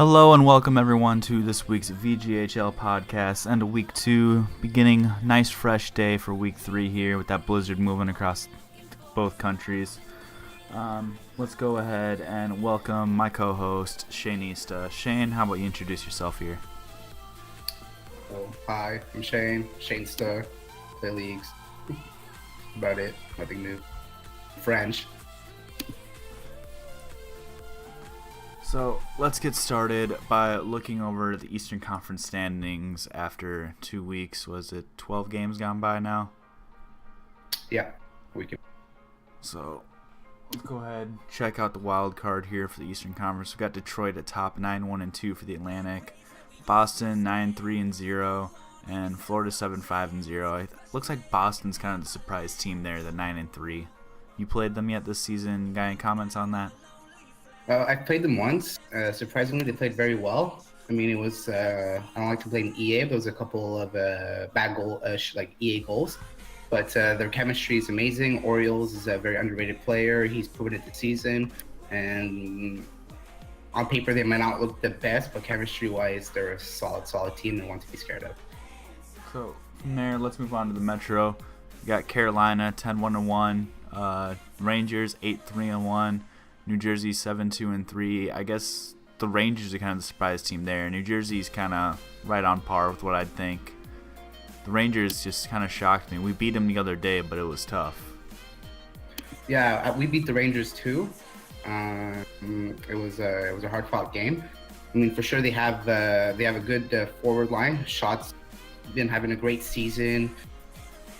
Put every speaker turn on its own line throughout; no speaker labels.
Hello and welcome everyone to this week's VGHL podcast and a week 2 beginning. Nice fresh day for week 3 here with that blizzard moving across both countries. Let's go ahead and welcome my co-host Shaneista. Shane, how about you introduce yourself here?
Hi, I'm Shaneista, play leagues. About it, nothing new. French.
So let's get started by looking over the Eastern Conference standings after 2 weeks. Was it 12 games gone by now?
Yeah, we can.
So let's go ahead and check out the wild card here for the Eastern Conference. We've got Detroit at top 9-1-2 for the Atlantic, Boston 9-3-0, and Florida 7-5-0. It looks like Boston's kind of the surprise team there, the 9-3. You played them yet this season? Got any comments on that?
I played them once. Surprisingly, they played very well. I mean, it was, I don't like to blame EA, but there was a couple of bad like EA goals. But their chemistry is amazing. Orioles is a very underrated player. He's proven it this season. And on paper, they might not look the best, but chemistry-wise, they're a solid team and one to be scared of.
So from there, let's move on to the Metro. We got Carolina 10-1-1, Rangers 8-3-1. New Jersey 7-2-3. I guess the Rangers are kind of the surprise team there. New Jersey's kind of right on par with what I'd think. The Rangers just kind of shocked me. We beat them the other day, but it was tough.
Yeah, we beat the Rangers too. It was a hard-fought game. I mean, for sure they have a good forward line. Shots been having a great season,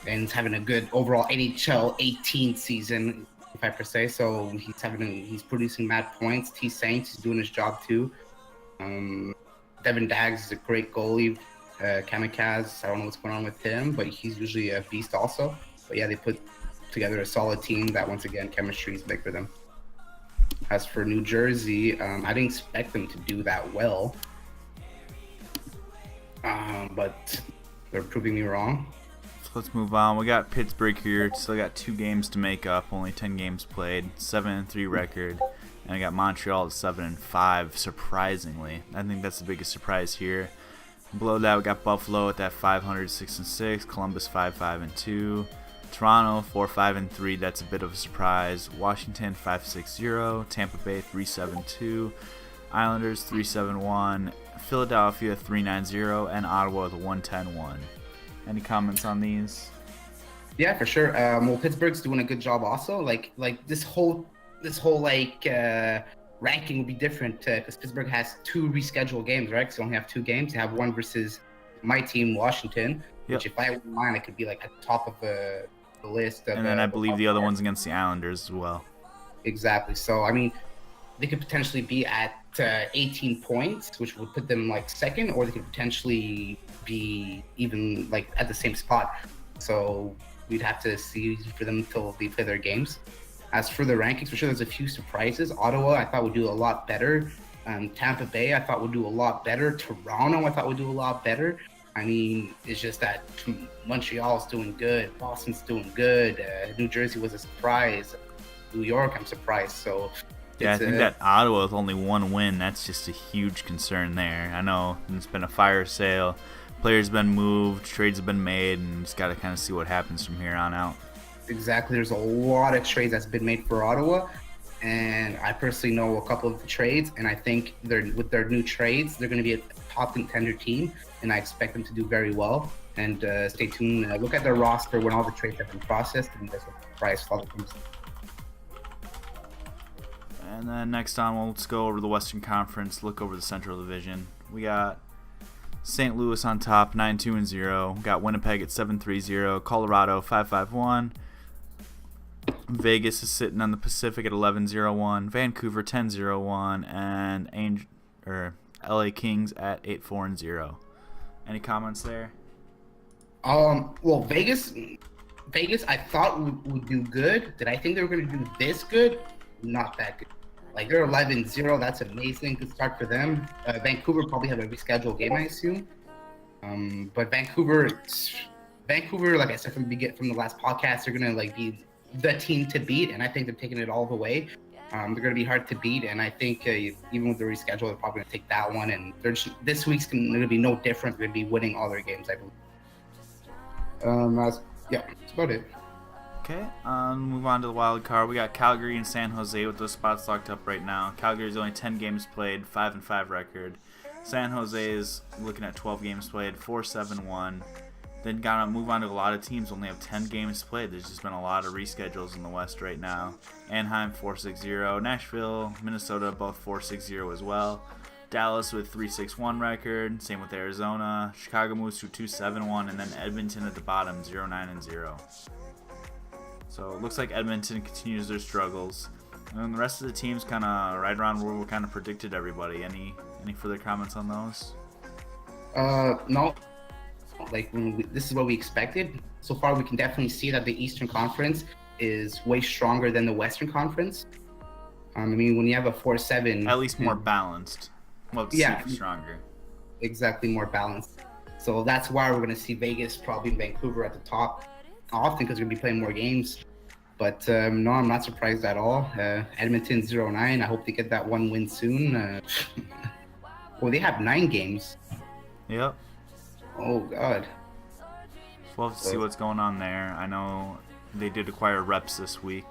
and he's having a good overall NHL 18 season, if I per se. So he's producing mad points. T. Saints is doing his job too. Devin Daggs is a great goalie. Kamikaze, I don't know what's going on with him, but he's usually a beast also. But yeah, they put together a solid team that once again chemistry is big for them. As for New Jersey, I didn't expect them to do that well, but they're proving me wrong.
Let's move on. We got Pittsburgh here. Still got 2 games to make up. Only 10 games played. 7-3 record. And I got Montreal at 7-5. Surprisingly, I think that's the biggest surprise here. Below that, we got Buffalo at that 500-6-6. Columbus 5-5-2. Toronto 4-5-3. That's a bit of a surprise. Washington 5-6-0. Tampa Bay 3-7-2. Islanders 3-7-1. Philadelphia 3-9-0. And Ottawa the 1-10-1. Any comments on these?
Yeah, for sure. Well, Pittsburgh's doing a good job also. Like this whole ranking will be different because Pittsburgh has 2 rescheduled games, right? Because they only have 2 games. They have one versus my team, Washington.
Yep.
Which if I were mine, I could be like at the top of the list.
And then I believe the other one's against the Islanders as well.
Exactly. So I mean, they could potentially be at 18 points, which would put them like second, or they could potentially be even like at the same spot. So we'd have to see for them until they play their games. As for the rankings, for sure, there's a few surprises. Ottawa, I thought would do a lot better. Tampa Bay, I thought would do a lot better. Toronto, I thought would do a lot better. I mean, it's just that Montreal's doing good. Boston's doing good. New Jersey was a surprise. New York, I'm surprised. So
yeah, I think that Ottawa with only 1 win, that's just a huge concern there. I know it's been a fire sale. Players have been moved, trades have been made, and just got to kind of see what happens from here on out.
Exactly. There's a lot of trades that's been made for Ottawa, and I personally know a couple of the trades, and I think with their new trades, they're going to be a top contender team, and I expect them to do very well. And stay tuned. Look at their roster when all the trades have been processed, and that's what the price for the teams.
And then next on, let's go over the Western Conference, look over the Central Division. We got St. Louis on top, 9-2-0. We got Winnipeg at 7-3-0. Colorado 5-5-1. Vegas is sitting on the Pacific at 11-0-1. Vancouver 10-0-1. And LA Kings at 8-4-0. Any comments there?
Well, Vegas, I thought would do good. Did I think they were going to do this good? Not that good. Like, they're 11-0. That's amazing. Good start for them. Vancouver probably have a rescheduled game, I assume. But Vancouver, like I said from the last podcast, they're gonna like be the team to beat, and I think they're taking it all the way. They're going to be hard to beat, and I think even with the reschedule, they're probably going to take that one. And this week's going to be no different. They're going to be winning all their games, I believe. Yeah, that's about it.
Okay, move on to the wild card. We got Calgary and San Jose with those spots locked up right now. Calgary's only 10 games played, 5-5 record. San Jose is looking at 12 games played, 4-7-1. Then gotta move on to a lot of teams only have 10 games played. There's just been a lot of reschedules in the West right now. Anaheim 4-6-0, Nashville, Minnesota both 4-6-0 as well. Dallas with 3-6-1 record, same with Arizona. Chicago moves to 2-7-1, and then Edmonton at the bottom 0-9-0. So it looks like Edmonton continues their struggles. And the rest of the teams kind of right around where we kind of predicted everybody. Any further comments on those?
No. Like this is what we expected. So far, we can definitely see that the Eastern Conference is way stronger than the Western Conference. I mean, when you have a 4-7,
at least more balanced. Well,
yeah,
stronger.
Exactly, more balanced. So that's why we're going to see Vegas, probably Vancouver at the top often because we're going to be playing more games. But no, I'm not surprised at all. Edmonton 0-9. I hope they get that one win soon. Well, they have 9 games.
Yep.
Oh, God.
We'll have to see what's going on there. I know they did acquire reps this week,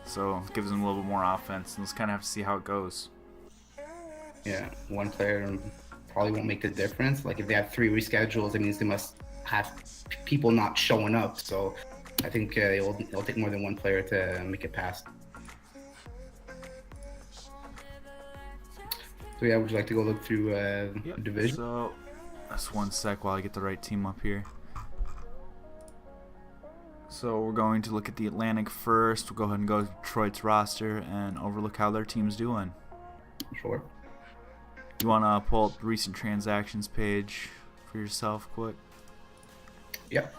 so it gives them a little bit more offense. And let's kind of have to see how it goes.
Yeah, one player probably won't make the difference. Like if they have 3 reschedules, it means they must have people not showing up. So I think it'll take more than one player to make it past. So yeah, would you like to go look through the division?
So just one sec while I get the right team up here. So we're going to look at the Atlantic first. We'll go ahead and go to Detroit's roster and overlook how their team's doing.
Sure.
You want to pull up the recent transactions page for yourself quick?
Yep.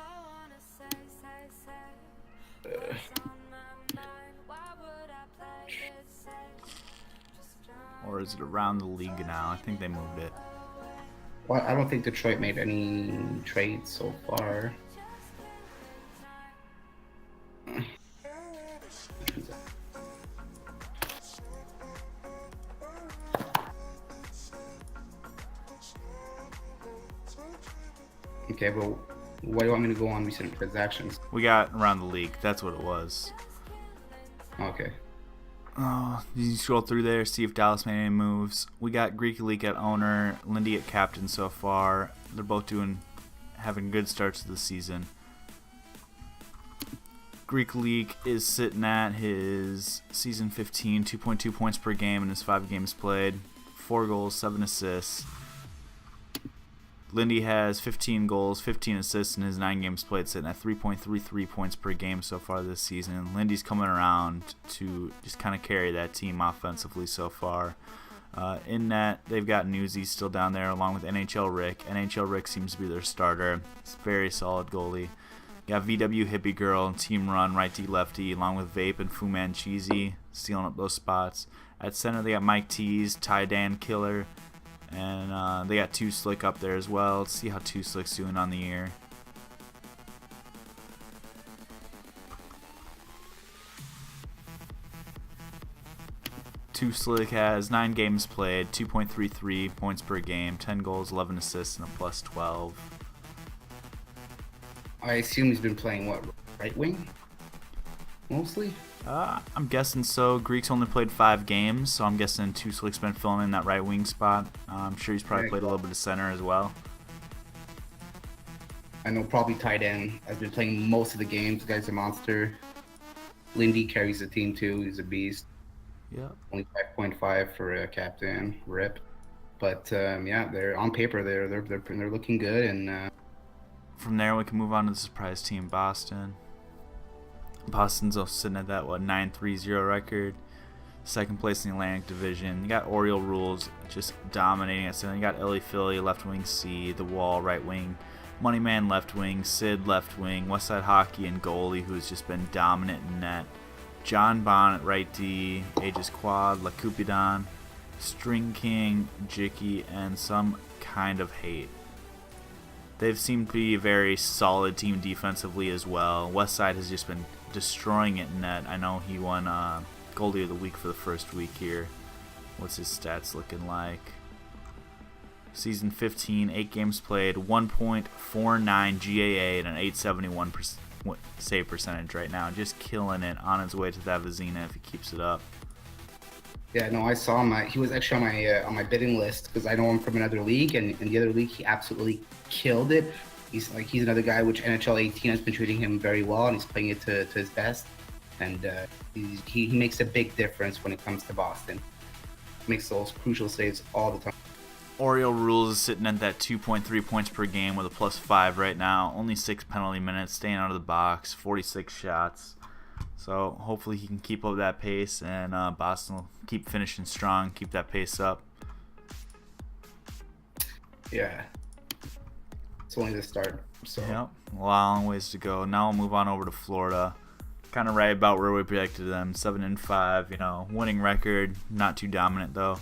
Or is it around the league now? I think they moved it.
Well, I don't think Detroit made any trades so far. Okay, but what do you want me to go on recent transactions?
We got around the league. That's what it was.
Okay.
You scroll through there, see if Dallas made any moves. We got Greek League at owner, Lindy at captain so far. They're both having good starts to the season. Greek League is sitting at his season 15, 2.2 points per game in his 5 games played, 4 goals, 7 assists. Lindy has 15 goals, 15 assists in his 9 games played, sitting at 3.33 points per game so far this season. Lindy's coming around to just kind of carry that team offensively so far. In net, they've got Newsy still down there along with NHL Rick. NHL Rick seems to be their starter. It's a very solid goalie. Got VW Hippie Girl and Team Run, righty lefty, along with Vape and Fu Mancheesy stealing up those spots. At center, they got Mike Tees, Ty Dan Killer, and they got 2 Slick up there as well. Let's see how 2 Slick's doing on the year. Two Slick has 9 games played, 2.33 points per game, 10 goals, 11 assists, and a plus 12.
I assume he's been playing what, right wing? Mostly?
I'm guessing so. Greek's only played 5 games, so I'm guessing 2 Slick's been filling in that right wing spot. I'm sure he's probably played a little bit of center as well.
I know probably tight end has been playing most of the games. The guy's a monster. Lindy carries the team too. He's a beast.
Yep.
Only 5.5 for a captain. Rip. But yeah, they're on paper. They're looking good. And
from there, we can move on to the surprise team, Boston. Boston's also sitting at that 9-3-0 record, 2nd place in the Atlantic Division. You got Oriole Rules just dominating it. So you got Ellie Philly left wing C, The Wall right wing, Moneyman left wing, Sid left wing, Westside Hockey and goalie who's just been dominant in net. John Bonnet right D, Aegis Quad, La Cupidon, String King, Jicky, and some kind of hate. They've seemed to be a very solid team defensively as well. Westside has just been destroying it in net. I know he won goalie of the week for the first week here. What's his stats looking like? Season 15, 8 games played, 1.49 GAA and an 871 save percentage right now. Just killing it, on his way to that Vezina if he keeps it up.
Yeah, no, I saw him. He was actually on my bidding list because I know him from another league, and in the other league he absolutely killed it. He's another guy which NHL 18 has been treating him very well, and he's playing it to his best. And he makes a big difference when it comes to Boston. Makes those crucial saves all the time.
Oriole Rules is sitting at that 2.3 points per game with a +5 right now. Only 6 penalty minutes, staying out of the box, 46 shots. So hopefully he can keep up that pace, and Boston will keep finishing strong, keep that pace up.
Yeah. It's only the start. So.
Yep, a long ways to go. Now we'll move on over to Florida. Kind of right about where we projected them, 7-5. Winning record, not too dominant though.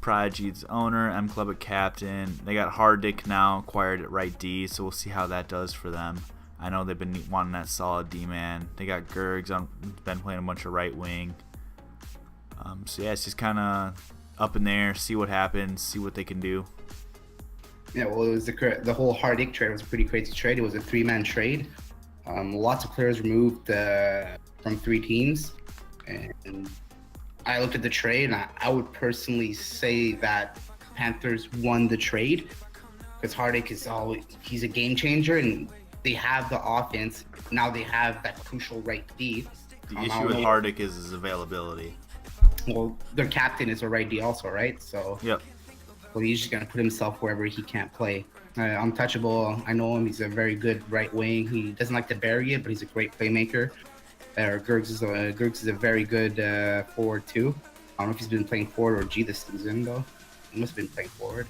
Prodigy's owner, M Club at captain. They got Hardick now acquired at right D, so we'll see how that does for them. I know they've been wanting that solid D man. They got Gergs on, been playing a bunch of right wing. So yeah, it's just kind of up in there. See what happens. See what they can do.
Yeah, well, it was the whole Hardick trade was a pretty crazy trade. It was a 3-man trade. Lots of players removed from 3 teams, and I looked at the trade, and I would personally say that Panthers won the trade because Hardick he's a game changer, and they have the offense. Now they have that crucial right D.
The issue with Hardick is his availability.
Well, their captain is a right D also, right? So
yep.
Well, he's just gonna put himself wherever he can't play. Untouchable. I know him. He's a very good right wing. He doesn't like to bury it, but he's a great playmaker. Gergs is a very good forward too. I don't know if he's been playing forward or G this season though. He must have been playing forward.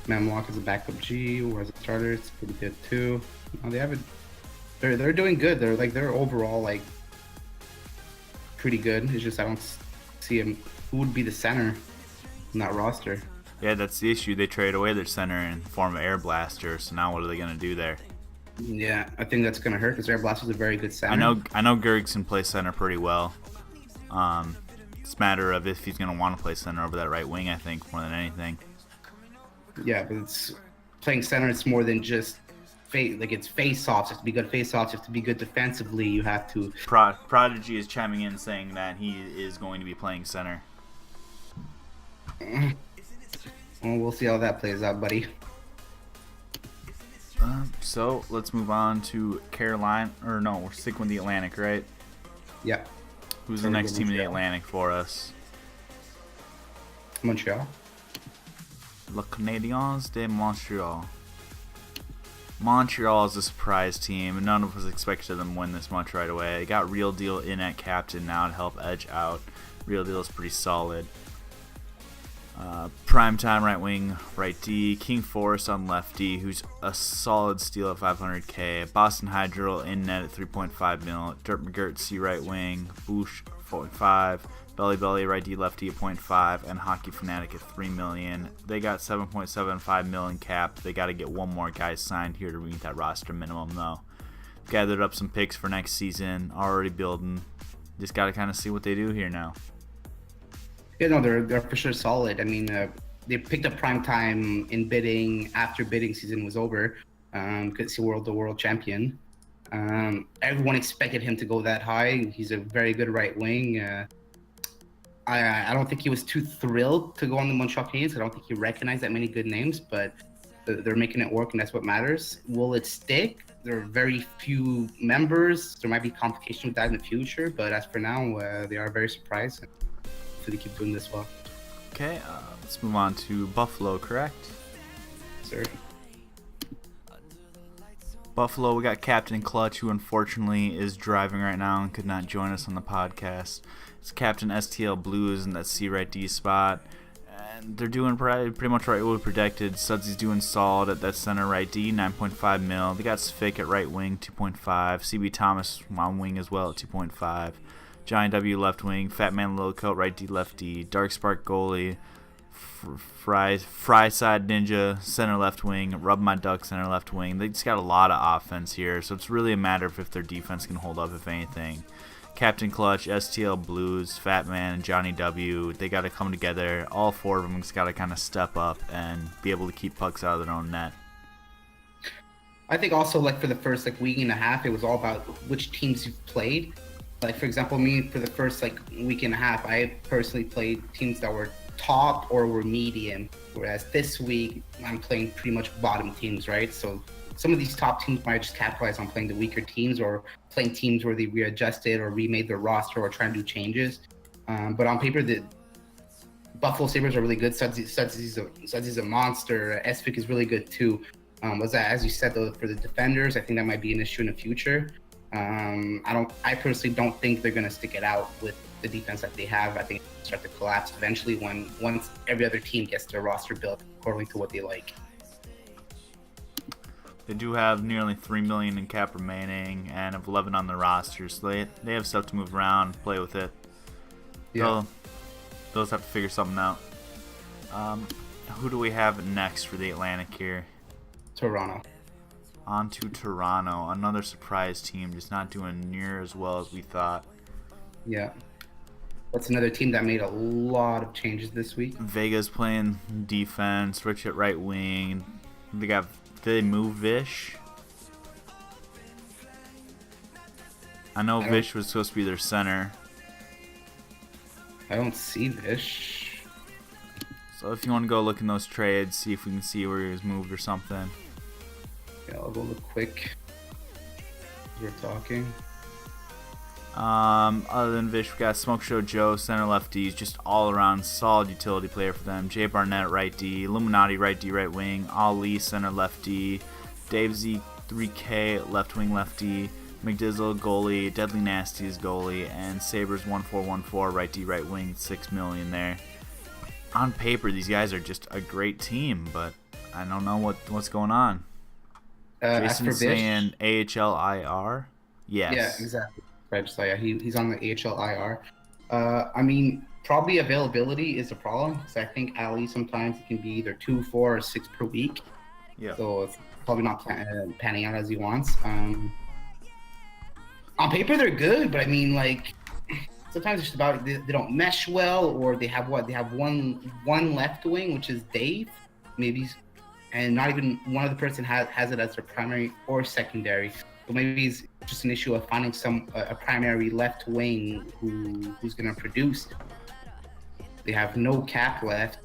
Mamlock is a backup G, or as a starter, it's pretty good too. They have it. They're doing good. They're overall pretty good. It's just I don't see him. Who would be the center in that roster?
Yeah, that's the issue. They trade away their center in the form of Air Blaster. So now what are they gonna do there?
Yeah, I think that's gonna hurt because Air Blaster's a very good center.
I know Gergs can play center pretty well. It's a matter of if he's gonna want to play center over that right wing. I think more than anything.
Yeah, but it's playing center. It's more than just it's face-offs. You have to be good face-offs. You have to be good defensively. You have to.
Prodigy is chiming in saying that he is going to be playing center.
Well, we'll see how that plays out, buddy.
So let's move on to Carolina. Or no, we're sticking with the Atlantic, right?
Yeah.
Who's the next team in the Atlantic for us?
Montreal.
Le Canadiens de Montreal. Montreal is a surprise team, and none of us expected them to win this much right away. They got Real Deal in at captain now to help edge out. Real Deal is pretty solid. Primetime right wing, right D. King Forrest on left D, who's a solid steal at 500K. Boston Hydro in net at 3.5 mil. Dirk McGirt C right wing. Boosh 4.5. Belly Belly right D left D at 0.5, and Hockey Fanatic at 3 million. They got 7.75 million cap. They got to get one more guy signed here to meet that roster minimum though. Gathered up some picks for next season. Already building. Just got to kind of see what they do here now.
Yeah, no, they're for sure solid. I mean, they picked up prime time in bidding after bidding season was over. Because he's the world champion. Everyone expected him to go that high. He's a very good right wing. I don't think he was too thrilled to go on the Montreal Canadiens. I don't think he recognized that many good names, but they're making it work, and that's what matters. Will it stick? There are very few members. There might be complication with that in the future, but as for now, they are very surprised. So they keep doing this well.
Okay, let's move on to Buffalo, correct?
Sir.
Buffalo, we got Captain Clutch, who unfortunately is driving right now and could not join us on the podcast. It's Captain STL Blues in that C right D spot. And they're doing pretty much right what we predicted. Sudsy's doing solid at that center right D, 9.5 mil. They got Svick at right wing, 2.5. CB Thomas on wing as well at 2.5. Giant W left wing. Fat Man Little Coat right D left D. Dark Spark goalie. Fry side ninja, center left wing, rub my duck center left wing. They just got a lot of offense here, so it's really a matter of if their defense can hold up, if anything. Captain Clutch, STL Blues, Fat Man, and Johnny W, they got to come together. All four of them just got to kind of step up and be able to keep pucks out of their own net.
I think also like for the first like week and a half, it was all about which teams you've played. Like for example, me for the first like week and a half, I personally played teams that were top or were medium, whereas this week I'm playing pretty much bottom teams, right? So some of these top teams might just capitalize on playing the weaker teams or playing teams where they readjusted or remade their roster or trying to do changes. But on paper, the Buffalo Sabres are really good. Sudsy's a monster. Esvik is really good too. Was that, as you said, though, for the defenders, I think that might be an issue in the future. I personally don't think they're going to stick it out with the defense that they have. I think it'll start to collapse eventually once every other team gets their roster built according to what they like.
They do have nearly $3 million in cap remaining and have 11 on the roster, so they have stuff to move around, play with it.
Yeah.
They'll just have to figure something out. Who do we have next for the Atlantic here?
Toronto.
On to Toronto, another surprise team, just not doing near as well as we thought.
Yeah. That's another team that made a lot of changes this week.
Vega's playing defense, Rich at right wing. Did they move Vish? I know Vish was supposed to be their center.
I don't see Vish.
So if you want to go look in those trades, see if we can see where he was moved or something.
Yeah, I'll go look quick. We're talking.
Other than Vish, we got Smoke Show Joe, center lefties, just all around solid utility player for them. Jay Barnett, right D, Illuminati, right D, right wing, Ali, center lefty, Dave Z, 3K, left wing lefty, McDizzle, goalie, Deadly Nasty's goalie, and Sabres 1414, right D, right wing, $6 million there. On paper, these guys are just a great team, but I don't know what's going on. Jason's saying AHLIR? Yes.
Yeah, exactly. Right, so yeah, he's on the AHLIR. I mean, probably availability is a problem because I think Ali sometimes it can be either 2, 4, or 6 per week.
Yeah.
So it's probably not panning out as he wants. On paper, they're good, but I mean, like sometimes it's just about they don't mesh well, or they have one left wing, which is Dave, maybe, and not even one other person has it as their primary or secondary. So maybe it's just an issue of finding a primary left wing who's going to produce. They have no cap left,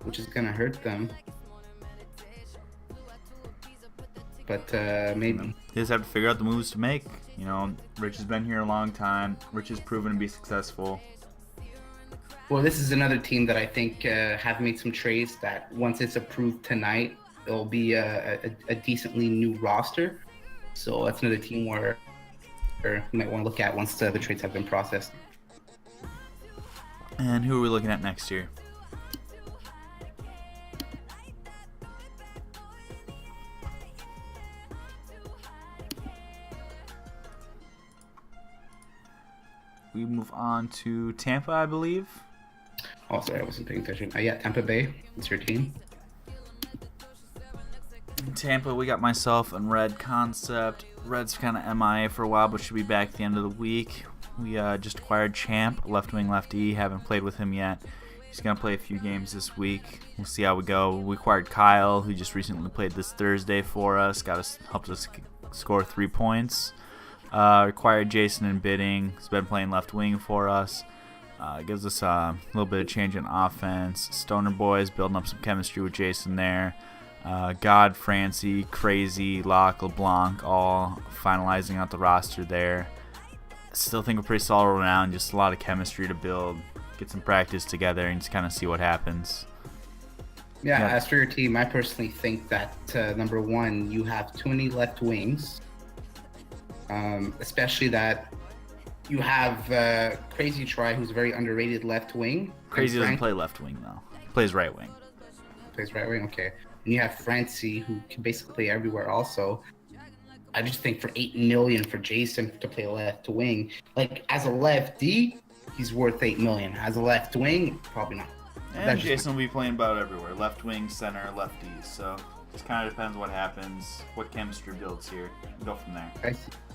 which is going to hurt them. But maybe
they just have to figure out the moves to make. You know, Rich has been here a long time. Rich has proven to be successful.
Well, this is another team that I think have made some trades that once it's approved tonight, it'll be a decently new roster. So that's another team where you might want to look at once the trades have been processed.
And who are we looking at next year? We move on to Tampa, I believe.
Oh, sorry, I wasn't paying attention. Yeah, Tampa Bay. It's your team.
Tampa, we got myself and Red Concept. Red's kind of MIA for a while, but should be back at the end of the week. We just acquired Champ, left wing, lefty. Haven't played with him yet. He's going to play a few games this week. We'll see how we go. We acquired Kyle, who just recently played this Thursday for us. Helped us score 3 points. Acquired Jason in bidding. He's been playing left wing for us. Gives us a little bit of change in offense. Stoner Boys building up some chemistry with Jason there. God, Francie, Crazy, Locke, LeBlanc, all finalizing out the roster there. Still think we're pretty solid around. Just a lot of chemistry to build. Get some practice together and just kind of see what happens.
Yeah, as for your team, I personally think that, number one, you have too many left wings. Especially that you have Crazy Try, who's a very underrated left wing.
Crazy doesn't play left wing, though. He plays right wing.
Plays right wing, okay. And you have Francie, who can basically play everywhere also. I just think for $8 million for Jason to play left wing, like as a lefty, he's worth $8 million. As a left wing, probably not.
And Jason will be playing about everywhere. Left wing, center, lefties. So just kind of depends what happens, what chemistry builds here. We'll go from there.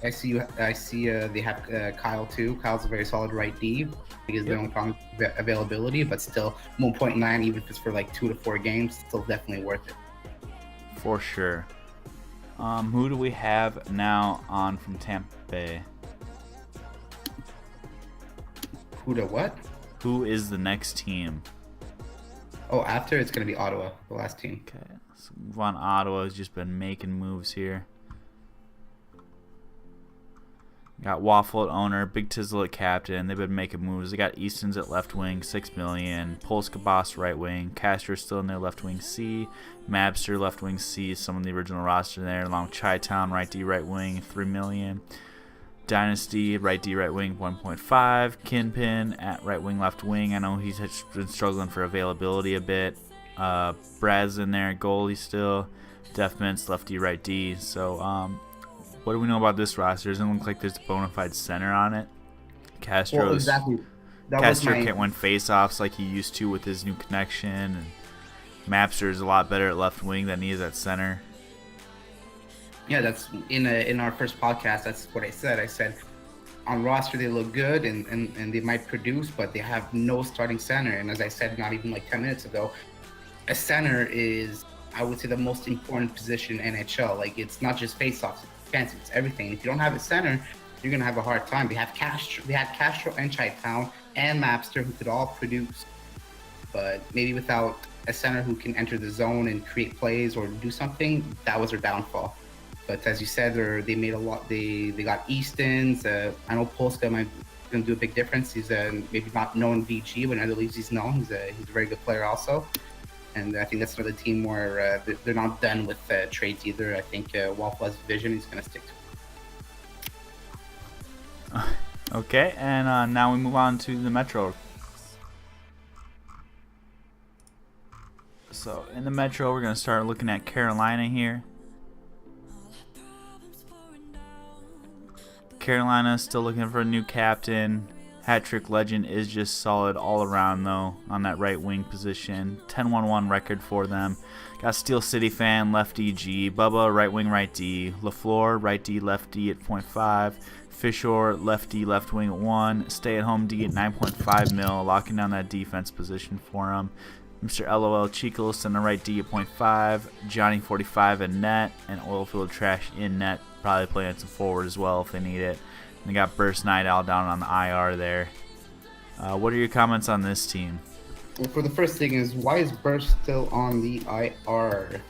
I see they have Kyle too. Kyle's a very solid right D. I think the only problem availability, but still 1.9, even if it's for like 2 to 4 games, still definitely worth it.
For sure. Who do we have now on from Tampa Bay?
Who to what?
Who is the next team?
Oh, after it's going to be Ottawa, the last team.
Okay, so move on. Ottawa has just been making moves here. Got Waffle at owner, Big Tizzle at captain. They've been making moves. They got Easton's at left wing, $6 million. Polska Boss right wing. Castro still in their left wing C. Mabster left wing C. Some of the original roster there. Along with Chi-Town right D right wing, $3 million. Dynasty right D right wing, 1.5. Kinpin at right wing left wing. I know he's been struggling for availability a bit. Brad's in there at goalie still. Deathmint's left D right D. So what do we know about this roster? Doesn't look like there's a bona fide center on it. Castro can't win face-offs like he used to with his new connection. And Mapster is a lot better at left wing than he is at center.
Yeah, that's in our first podcast. That's what I said. I said on roster they look good and they might produce, but they have no starting center. And as I said, not even like 10 minutes ago, a center is, I would say, the most important position in NHL. Like, it's not just face-offs. Fancy, it's everything. If you don't have a center, you're gonna have a hard time. They had Castro and Chi-Town and Mapster who could all produce, but maybe without a center who can enter the zone and create plays or do something, that was their downfall. But as you said, they made a lot. They got Easton's. I know Polska might gonna do a big difference. He's maybe not known VG, but in other leagues he's known. He's a very good player also. And I think that's another team where they're not done with trades either. I think Waffle has vision. He's going to stick to it.
Okay, and now we move on to the Metro. So in the Metro, we're going to start looking at Carolina here. Carolina still looking for a new captain. Hat-trick legend is just solid all around, though, on that right wing position. 10-1-1 record for them. Got Steel City fan, left G. Bubba, right wing, right D. LaFleur, right D, left D at 0.5. Fisher, left D, left wing at 1. Stay-at-home D at 9.5 mil, locking down that defense position for him. Mr. LOL Chico, center right D at 0.5. Johnny 45 in net, and Oilfield Trash in net. Probably playing some forward as well if they need it. They got Burst Night Owl down on the IR there. What are your comments on this team?
Well, for the first thing is, why is Burst still on the IR?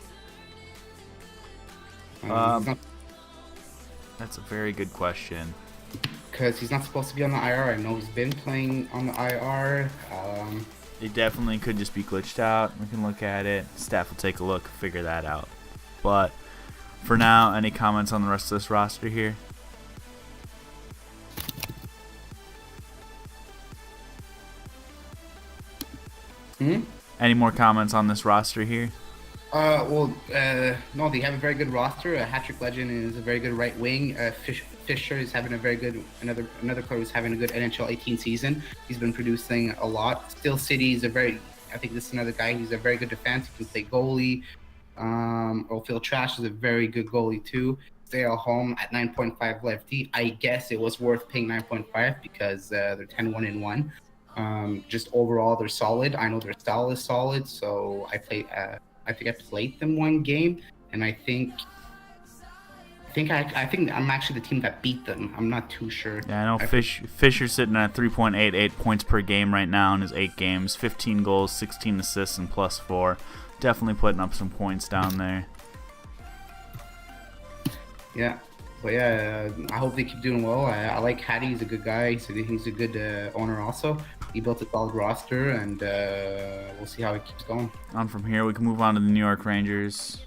That's a very good question.
Because he's not supposed to be on the IR. I know he's been playing on the IR.
It definitely could just be glitched out. We can look at it. Staff will take a look, figure that out. But for now, any comments on the rest of this roster here? Any more comments on this roster here?
No, they have a very good roster. Hat-trick legend is a very good right wing. Fisher is having a very good, another player who's having a good NHL 18 season. He's been producing a lot. Steel City is I think this is another guy. He's a very good defense. He can play goalie. Oilfield Trash is a very good goalie too. Stay at home at 9.5 lefty. I guess it was worth paying 9.5 because they're 10-1-1. Just overall, they're solid. I know their style is solid, so I think I played them one game, and I think I'm actually the team that beat them. I'm not too sure.
Yeah, I know Fisher's sitting at 3.88 points per game right now in his 8 games, 15 goals, 16 assists, and +4. Definitely putting up some points down there.
Yeah. But yeah, I hope they keep doing well. I like Hattie. He's a good guy. He's a good owner also. He built a solid roster, and we'll see how it keeps going.
On from here, we can move on to the New York Rangers.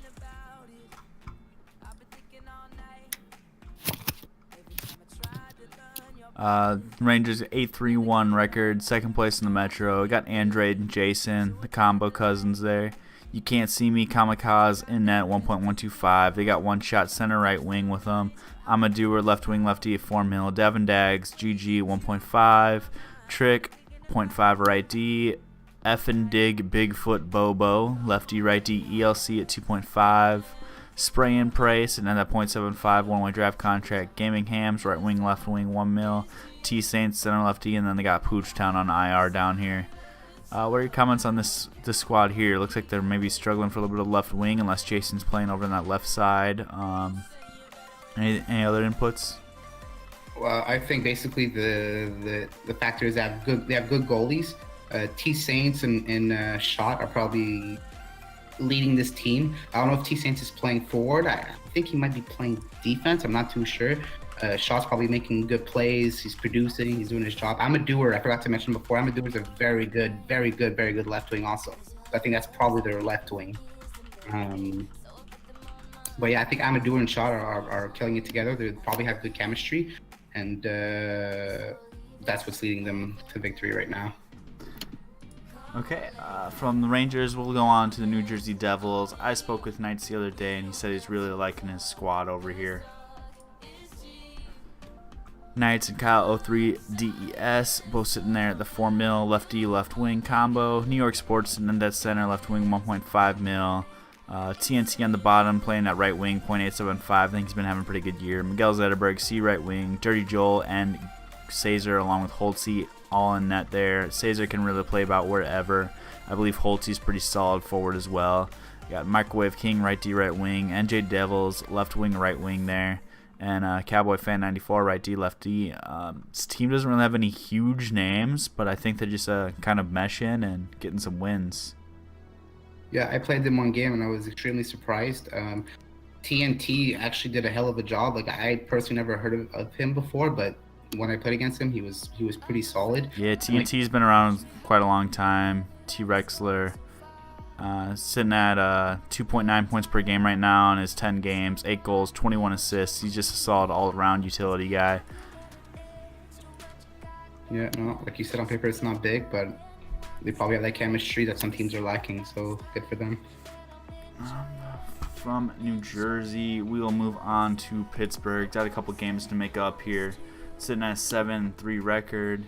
Rangers 8-3-1 record, second place in the Metro. We got Andrade and Jason, the combo cousins there. You Can't See Me, Kamikaze in net, 1.125. They got one shot center right wing with them. Amadour left wing lefty at 4 mil. Devin Dags, GG 1.5. Trick 0.5 right D. F and Dig Bigfoot Bobo, lefty righty ELC at 2.5. Spray and Pray sitting at that 0.75 one-way draft contract. Gaming Hams right wing left wing 1 mil. T Saints center lefty, and then they got Pooch Town on IR down here. What are your comments on this squad here? Looks like they're maybe struggling for a little bit of left wing unless Jason's playing over on that left side. Any other inputs?
Well, I think basically the factor is that they have good goalies. T Saints and Shot are probably leading this team. I don't know if T Saints is playing forward. I think he might be playing defense. I'm not too sure. Shot's probably making good plays. He's producing. He's doing his job. Amador, I forgot to mention before, Amador is a very good left wing also. I think that's probably their left wing. But yeah, I think Amador and Shot are killing it together. They probably have good chemistry, and that's what's leading them to victory right now.
Okay, from the Rangers, we'll go on to the New Jersey Devils. I spoke with Knights the other day, and he said he's really liking his squad over here. Knights and Kyle 03 DES, both sitting there at the 4 mil lefty left wing combo. New York Sports sitting in that center left wing 1.5 mil. TNT on the bottom playing at right wing 0.875. I think he's been having a pretty good year. Miguel Zetterberg C right wing. Dirty Joel and Caesar along with Holtzy all in net there. Caesar can really play about wherever. I believe Holtzy's pretty solid forward as well. You got Microwave King right D right wing. NJ Devils left wing right wing there. And Cowboy Fan 94 right D left D. This team doesn't really have any huge names, but I think they're just kind of meshing and getting some wins.
Yeah, I played them one game and I was extremely surprised. TNT actually did a hell of a job. Like, I personally never heard of him before, but when I played against him, he was pretty solid.
Yeah, TNT's been around quite a long time. T Rexler sitting at 2.9 points per game right now in his 10 games, 8 goals, 21 assists. He's just a solid all-around utility guy.
Yeah, no, like you said, on paper it's not big, but they probably have that chemistry that some teams are lacking, so good for them.
From New Jersey, we will move on to Pittsburgh. Got a couple games to make up here. Sitting at a 7-3 record.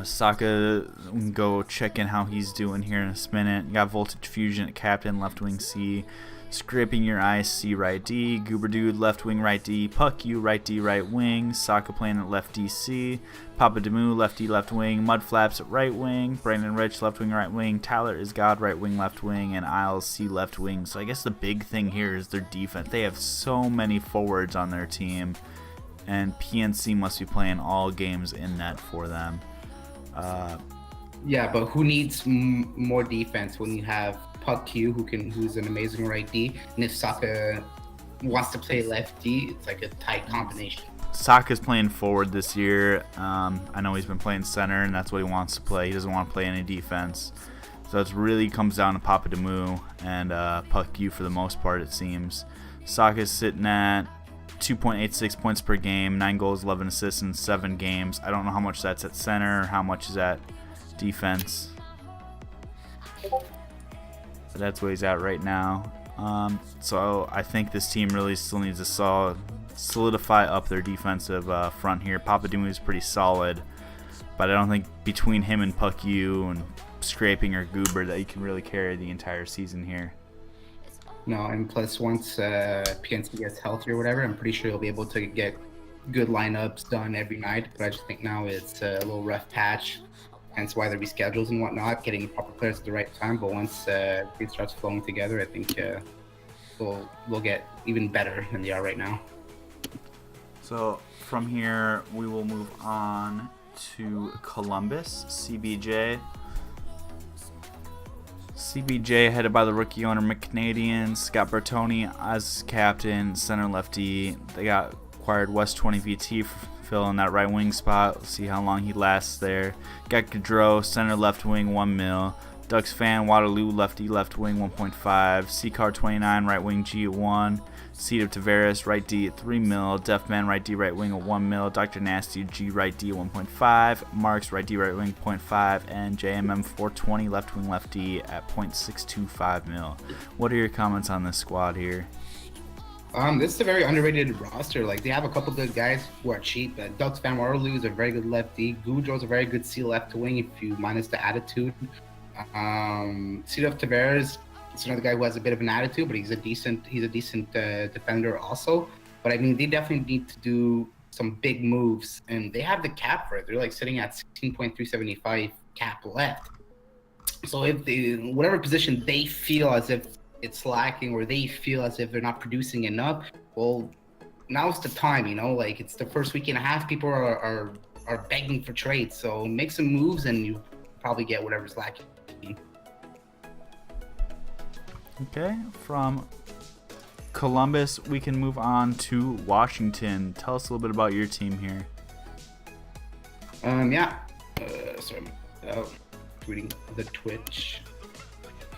Saka, we can go check in how he's doing here in a minute. You got Voltage Fusion at captain, left wing C. Scraping Your Ice, C right D. Goober Dude, left wing right D. Puck U, right D, right wing. Saka playing at left D, C. Papa Demu, left D, left wing. Mudflaps at right wing. Brandon Rich, left wing, right wing. Tyler is God, right wing, left wing. And Isles, C, left wing. So I guess the big thing here is their defense. They have so many forwards on their team. And PNC must be playing all games in net for them.
Yeah, but who needs more defense when you have Puck Q, who's an amazing right D, and if Saka wants to play left D, it's like a tight combination.
Saka's playing forward this year. I know he's been playing center, and that's what he wants to play. He doesn't want to play any defense. So it really comes down to Papa Demu and Puck Q for the most part, it seems. Saka's sitting at 2.86 points per game, 9 goals, 11 assists in 7 games. I don't know how much that's at center, how much is at defense. But that's where he's at right now. So I think this team really still needs to solidify up their defensive front here. Papadou is pretty solid, but I don't think between him and Puck U and Scraping or Goober that he can really carry the entire season here.
No, and plus once PNC gets healthy or whatever, I'm pretty sure he'll be able to get good lineups done every night. But I just think now it's a little rough patch, hence why the reschedules and whatnot, getting proper players at the right time. But once it starts flowing together, I think we'll get even better than they are right now.
So from here, we will move on to Columbus, CBJ. CBJ headed by the rookie owner McCanadians. Scott Bertoni as captain, center lefty. They got acquired West 20 VT filling that right wing spot. Let's see how long he lasts there. Got Gaudreau, center left wing, 1 mil. Ducks fan Waterloo lefty left wing 1.5. C-Car 29 right wing G at 1. Seed of Tavares right D at 3 mil. Deafman right D right wing at 1 mil. Dr. Nasty G right D at 1.5. Marks right D right wing 0.5. And JMM 420 left wing lefty at 0.625 mil. What are your comments on this squad here?
This is a very underrated roster. Like they have a couple good guys who are cheap. Dux Van Waterloo is a very good lefty. Goudreau's a very good C left wing if you minus the attitude. Cedar Tavares is another guy who has a bit of an attitude, but he's a decent defender also. But I mean, they definitely need to do some big moves, and they have the cap for it. They're like sitting at 16.375 cap left. So if they, whatever position they feel as if it's lacking or they feel as if they're not producing enough, well, now's the time, you know, like it's the first week and a half, people are begging for trades. So make some moves and you probably get whatever's lacking.
Okay, from Columbus, we can move on to Washington. Tell us a little bit about your team here.
Yeah. Sorry, reading the Twitch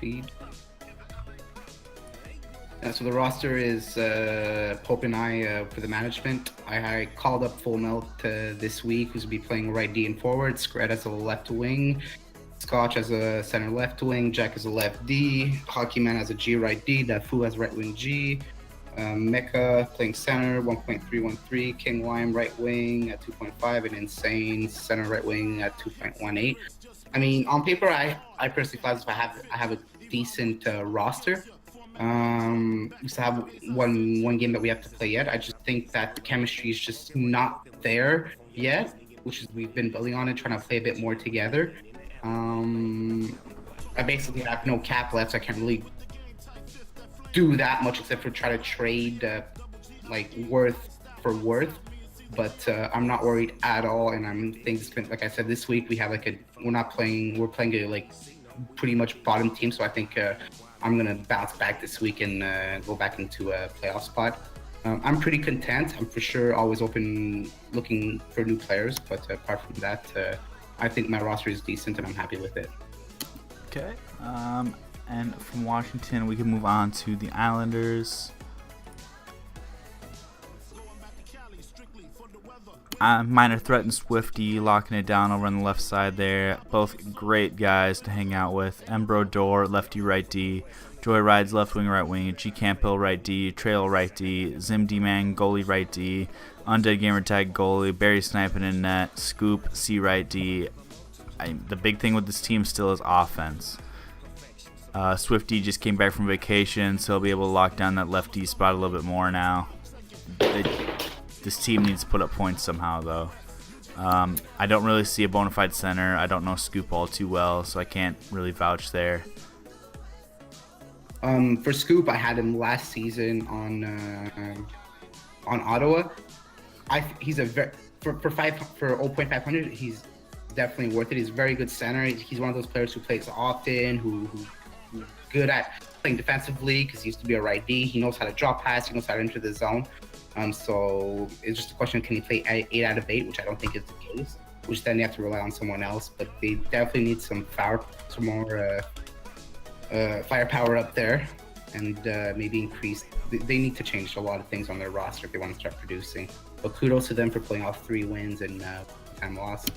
feed. So the roster is Pope and I for the management. I called up Full Melt this week, who's going to be playing right D and forward. Scred as a left wing. Scotch as a center left wing. Jack as a left D. Hockeyman as a G right D. Dafu as right wing G. Mecca playing center, 1.313. King Lime right wing at 2.5. And Insane center right wing at 2.18. I mean, on paper, I personally classify I have a decent roster. We still have one game that we have to play yet. I just think that the chemistry is just not there yet, which is we've been building on it, trying to play a bit more together. I basically have no cap left, so I can't really do that much except for try to trade like worth for worth. But I'm not worried at all, and I'm thinking, like I said, this week we have we're playing a like pretty much bottom team, so I think I'm gonna bounce back this week and go back into a playoff spot. I'm pretty content. I'm for sure always open looking for new players, but apart from that, I think my roster is decent and I'm happy with it.
Okay, and from Washington, we can move on to the Islanders. Minor Threat and Swifty locking it down over on the left side there. Both great guys to hang out with. Embro Dor, lefty right D. Joyride's left wing right wing. G Campbell right D. Trail right D. Zim D-Man goalie right D. Undead Gamertag goalie. Barry Sniping in net. Scoop C right D. The big thing with this team still is offense. Swifty just came back from vacation, so he'll be able to lock down that left D spot a little bit more now. This team needs to put up points somehow, though. I don't really see a bona fide center. I don't know Scoop all too well, so I can't really vouch there.
For Scoop, I had him last season on Ottawa. He's a for 0.500. He's definitely worth it. He's a very good center. He's one of those players who plays often, who's good at playing defensively because he used to be a right D. He knows how to drop pass. He knows how to enter the zone. So it's just a question, can he play 8 out of 8, which I don't think is the case, which then you have to rely on someone else. But they definitely need some more firepower up there, and maybe increase. They need to change a lot of things on their roster if they want to start producing. But kudos to them for pulling off 3 wins and 10 losses.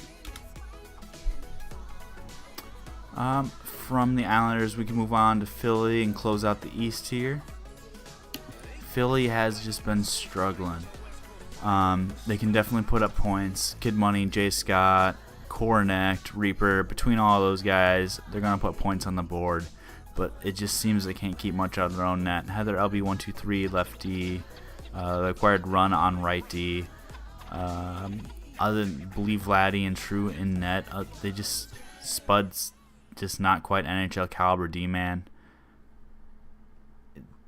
From the Islanders, we can move on to Philly and close out the East here. Philly has just been struggling. They can definitely put up points. Kid Money, Jay Scott, Kornecht, Reaper, between all those guys, they're going to put points on the board. But it just seems they can't keep much out of their own net. Heather LB123, lefty. The acquired run on right D. Other than believe Vladdy and True in net, they just Spud's just not quite NHL caliber D-man.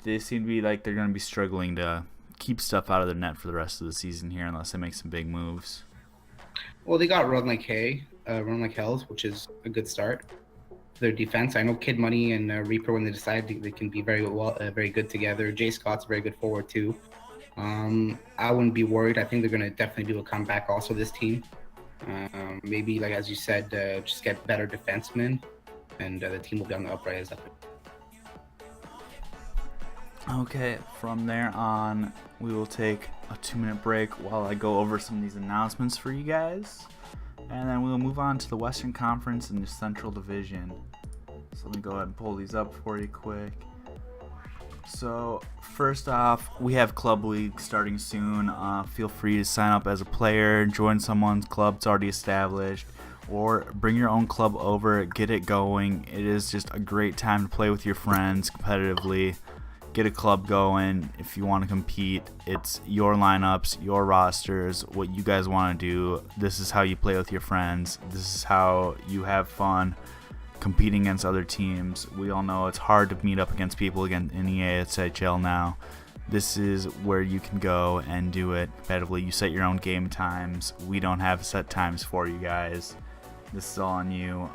They seem to be like they're going to be struggling to keep stuff out of their net for the rest of the season here unless they make some big moves.
Well, they got Run Like Hells, which is a good start. Their defense, I know Kid Money and Reaper, when they decide they can be very good together. Jay Scott's a very good forward too. I wouldn't be worried. I think they're going to definitely do a comeback also, this team. Maybe, like as you said, just get better defensemen, and the team will be on the uprise up.
Okay, from there on, we will take a 2-minute break while I go over some of these announcements for you guys. And then we'll move on to the Western Conference and the Central Division. So let me go ahead and pull these up for you quick. So first off, we have Club League starting soon. Feel free to sign up as a player, join someone's club that's already established, or bring your own club over, get it going. It is just a great time to play with your friends competitively. Get a club going if you want to compete. It's your lineups, your rosters, what you guys want to do. This is how you play with your friends. This is how you have fun competing against other teams. We all know it's hard to meet up against people again in EASHL now. This is where you can go and do it competitively. You set your own game times. We don't have set times for you guys. This is all on you.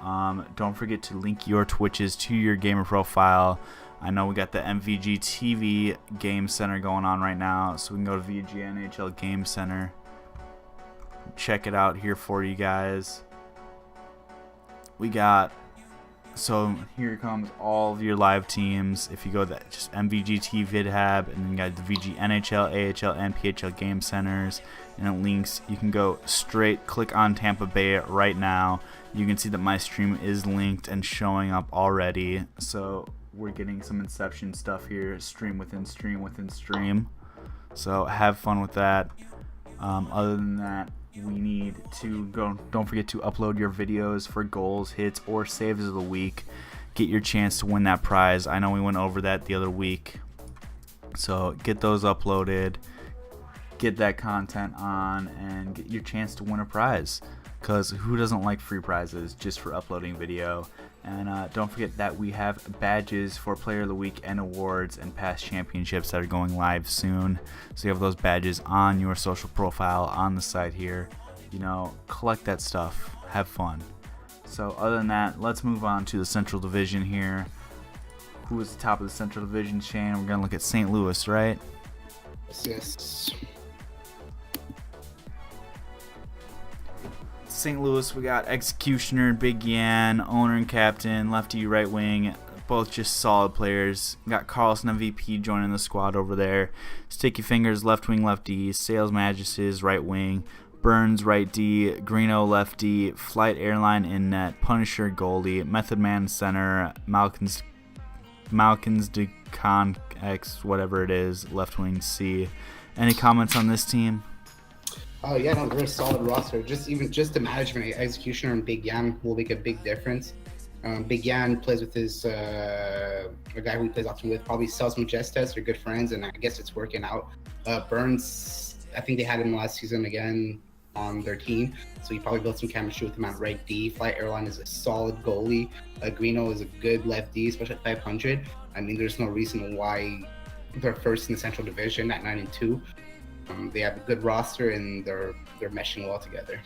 Don't forget to link your Twitches to your gamer profile. I know we got the MVG TV Game Center going on right now, so we can go to VG NHL Game Center. Check it out here for you guys. So here comes all of your live teams. If you go to just MVGT VidHab, and then you got the VG NHL, AHL, and PHL Game Centers, and it links. You can go straight, click on Tampa Bay right now. You can see that my stream is linked and showing up already. So we're getting some Inception stuff here, stream within stream within stream. So have fun with that. Other than that, we need to go. Don't forget to upload your videos for goals, hits, or saves of the week. Get your chance to win that prize. I know we went over that the other week, so get those uploaded, get that content on, and get your chance to win a prize. Because who doesn't like free prizes just for uploading video? And don't forget that we have badges for Player of the Week and awards and past championships that are going live soon. So you have those badges on your social profile on the site here. You know, collect that stuff. Have fun. So other than that, let's move on to the Central Division here. Who is the top of the Central Division, Shane? We're going to look at St. Louis, right?
Yes.
St. Louis, we got Executioner, Big Yan, owner and captain, lefty, right wing, both just solid players. Got Carlson MVP joining the squad over there. Sticky Fingers, left wing, lefty, Sales Majesties, right wing, Burns, right D, Greeno, lefty, Flight Airline in net, Punisher, goalie, Method Man, center, Malkins DeCon X, whatever it is, left wing C. Any comments on this team?
Oh yeah, no, they're a solid roster. Just the management, Executioner, and Big Yan will make a big difference. Big Yan plays with his a guy who he plays often with, probably Sales Majestas. They're good friends, and I guess it's working out. Burns, I think they had him last season again on their team, so he probably built some chemistry with him at right D. Flight Airline is a solid goalie. Greeno is a good left D, especially at 500. I mean, there's no reason why they're first in the Central Division at 9-2. They have a good roster, and they're meshing well together.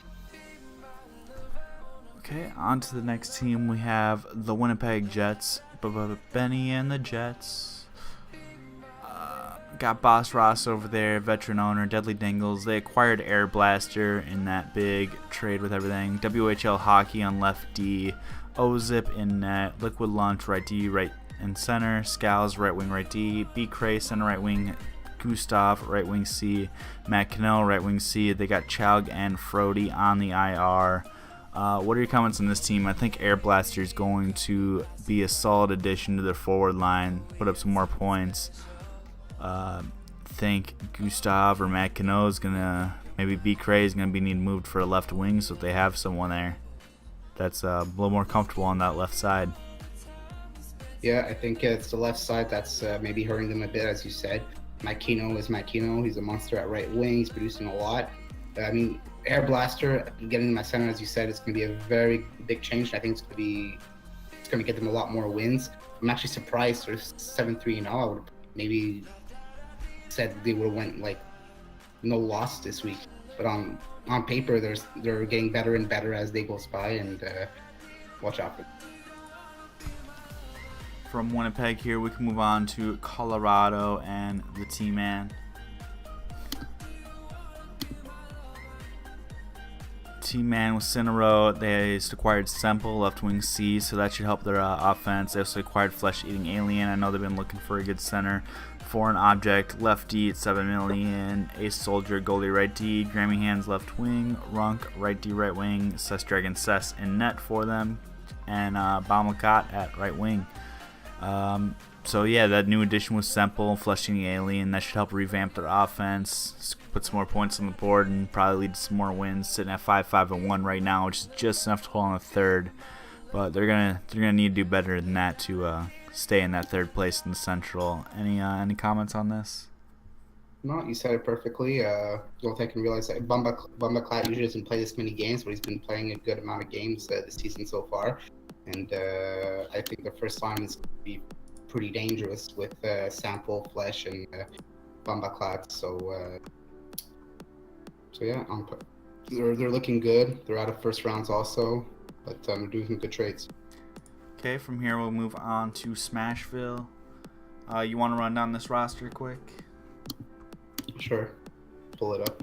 Okay, on to the next team. We have the Winnipeg Jets. Benny and the Jets. Got Boss Ross over there, veteran owner, Deadly Dingles. They acquired Air Blaster in that big trade with everything. WHL Hockey on left D. O-Zip in net. Liquid Lunch, right D, right and center. Scals, right wing, right D. B. Cray, center, right wing. Gustav, right wing C, Matt Cannell, right wing C. They got Chaug and Frody on the IR. What are your comments on this team? I think Air Blaster is going to be a solid addition to their forward line, put up some more points. Think Gustav or Matt Cannell is gonna, maybe B. Cray is gonna be need moved for a left wing, so they have someone there that's a little more comfortable on that left side.
Yeah, I think it's the left side that's maybe hurting them a bit, as you said. Makino is Makino. He's a monster at right wing. He's producing a lot. I mean, Air Blaster getting my center, as you said, is going to be a very big change. I think it's going to get them a lot more wins. I'm actually surprised they're 7-3-0. I would have maybe said they would have went like no loss this week. But on paper, they're getting better and better as they goes by, and watch out for them.
From Winnipeg here, we can move on to Colorado and the T-Man. T-Man with Cinero. They just acquired Semple, left wing C, so that should help their offense. They also acquired Flesh-Eating Alien. I know they've been looking for a good center. Foreign Object, left D at $7 million. Ace Soldier, goalie, right D. Grammy Hands, left wing. Runk, right D, right wing. Cess Dragon Cess in net for them. And Baumakat at right wing. So yeah, that new addition with Semple, flushing the alien, that should help revamp their offense, put some more points on the board, and probably lead to some more wins. Sitting at 5-5-1 right now, which is just enough to hold on the third. But they're gonna need to do better than that to stay in that third place in the Central. Any comments on this?
No, you said it perfectly. The only thing I can realize that Bumba Clat usually doesn't play this many games, but he's been playing a good amount of games this season so far. And I think the first line is going to be pretty dangerous with Sample, Flesh, and Bumba Clat. So yeah, they're looking good. They're out of first rounds also, but they're doing some good trades.
Okay, from here we'll move on to Smashville. You want to run down this roster quick?
Sure. Pull it up.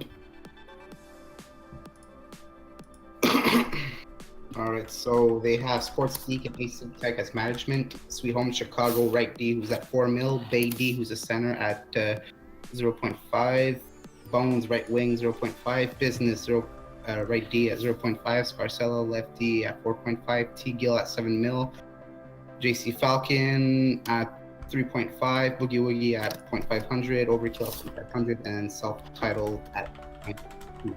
All right, so they have Sports Geek and Async Tech as management. Sweet Home Chicago right D, who's at 4 mil. Bay D, who's a center at 0.5. Bones right wing 0.5. Business right D at 0.5. Scarcella left D at 4.5. T Gill at 7 mil. JC Falcon at 3.5, Boogie Woogie at 0.500, Overkill at 0.500, and self-titled at 0.2.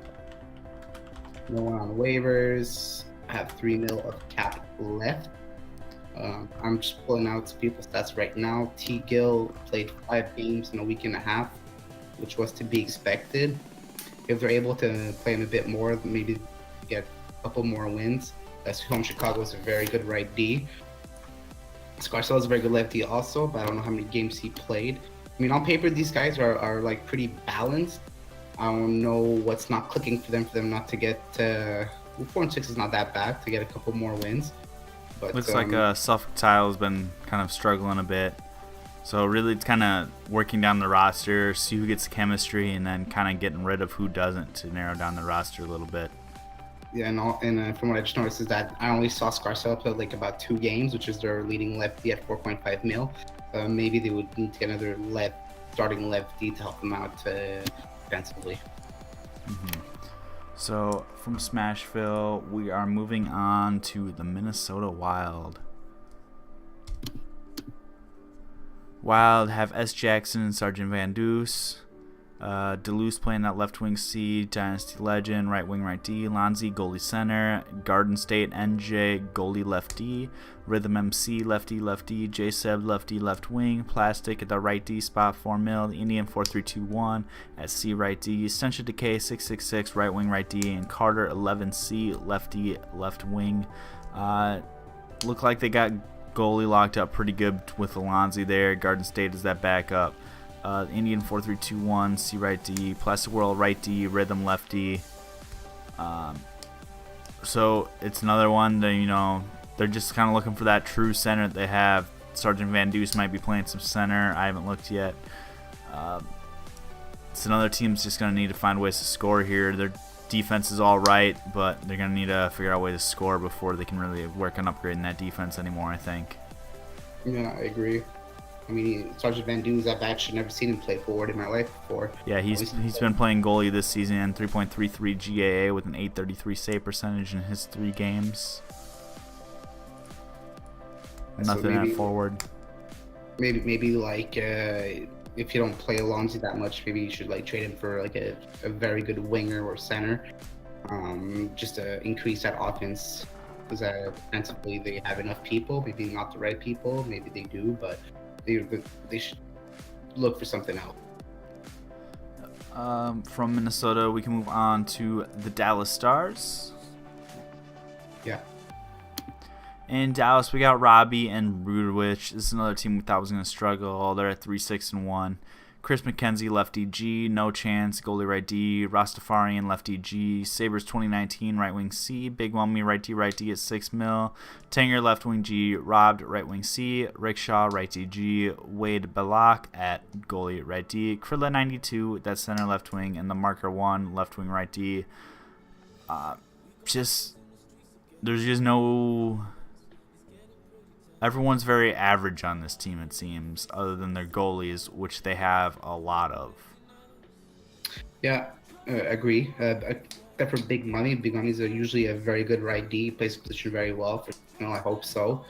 No one on waivers. I have 3 mil of cap left. I'm just pulling out people's stats right now. T. Gill played 5 games in a week and a half, which was to be expected. If they're able to play him a bit more, maybe get a couple more wins. That's home Chicago is a very good right D. Scarcella is a very good lefty also, but I don't know how many games he played. I mean, on paper, these guys are like pretty balanced. I don't know what's not clicking for them not to get 4-6 is not that bad to get a couple more wins. But
looks like Suffolk-Tile has been kind of struggling a bit. So really it's kind of working down the roster, see who gets the chemistry, and then kind of getting rid of who doesn't to narrow down the roster a little bit.
Yeah, and from what I just noticed is that I only saw Scarcella play like about 2 games, which is their leading lefty at 4.5 mil. Maybe they would need to get another starting lefty to help them out defensively.
Mm-hmm. So from Smashville, we are moving on to the Minnesota Wild. Wild have S. Jackson and Sergeant Van Deuce. Duluth playing that left wing C, Dynasty Legend, right wing right D, Lonzy goalie center, Garden State NJ goalie left D, Rhythm MC lefty left D, J Seb lefty left wing, Plastic at the right D spot 4 mil, Indian 4321 at C right D, Sentia Decay 666 right wing right D, and Carter 11C lefty left wing. Look like they got goalie locked up pretty good with Alonzi there. Garden State is that backup. Indian 4321, C right D, Plastic World right D, Rhythm left D. So it's another one that, they're just kind of looking for that true center that they have. Sergeant Van Deuce might be playing some center. I haven't looked yet. It's another team's just going to need to find ways to score here. Their defense is all right, but they're going to need to figure out a way to score before they can really work on upgrading that defense anymore, I think.
Yeah, I agree. I mean, Sergeant Van Deuce, I've actually never seen him play forward in my life before.
Yeah, he's been playing goalie this season, 3.33 GAA with an 833 save percentage in his 3 games. Nothing at forward.
Maybe like if you don't play Alonso that much, maybe you should like trade him for like a very good winger or center, just to increase that offense. Because defensively they have enough people, maybe not the right people, maybe they do, but they should look for something else.
From Minnesota, we can move on to the Dallas Stars.
Yeah.
In Dallas, we got Robbie and Rudowich. This is another team we thought was going to struggle. They're at 3-6-1. Chris McKenzie, lefty G, No Chance, goalie right D, Rastafarian, lefty G, Sabres 2019, right wing C, Big Mummy, right D at 6 mil, Tanger, left wing G, Robbed, right wing C, Rickshaw, right D G, Wade Balak at goalie right D, Krilla 92, that's center left wing, and the Marker 1, left wing right D. There's just no... Everyone's very average on this team, it seems, other than their goalies, which they have a lot of.
Yeah, agree. Except for Big Money. Big Money's usually a very good right D. Plays position very well. I hope so.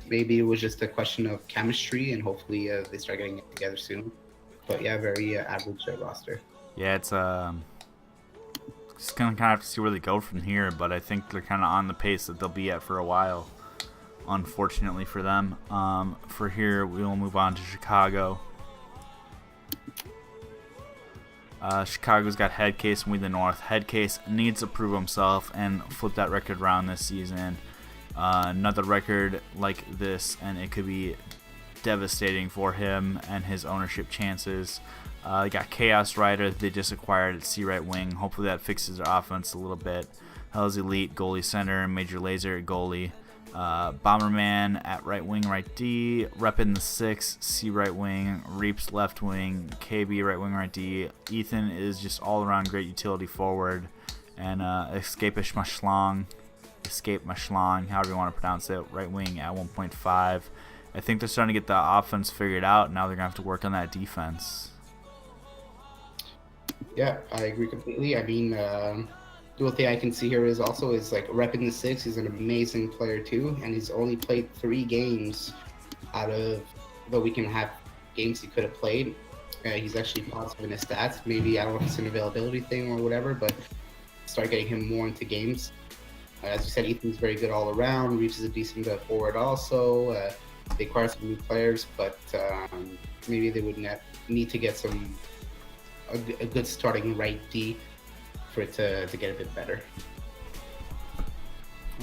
Maybe it was just a question of chemistry, and hopefully they start getting it together soon. But yeah, very average roster.
Yeah, it's just gonna kind of have to see where they go from here. But I think they're kind of on the pace that they'll be at for a while. Unfortunately for them. For here, we will move on to Chicago. Chicago's got Headcase and We the North. Headcase needs to prove himself and flip that record around this season. Another record like this, and it could be devastating for him and his ownership chances. They got Chaos Rider that they just acquired at C right wing. Hopefully that fixes their offense a little bit. Hell's Elite goalie center, Major Laser at goalie. Bomberman at right wing, right D. Reppin the 6, C right wing. Reaps left wing. KB right wing, right D. Ethan is just all around great utility forward. And Escape Mashlong, however you want to pronounce it, right wing at 1.5. I think they're starting to get the offense figured out. Now they're going to have to work on that defense.
Yeah, I agree completely. I mean, the only thing I can see here is like Reppin the 6. He's an amazing player too, and he's only played 3 games out of the we can have games he could have played. He's actually positive in his stats. Maybe I don't know if it's an availability thing or whatever, but start getting him more into games. As you said, Ethan's very good all around. Reeves is a decent forward also. They acquired some new players, but maybe they would need to get a good starting right D for it to get a bit better.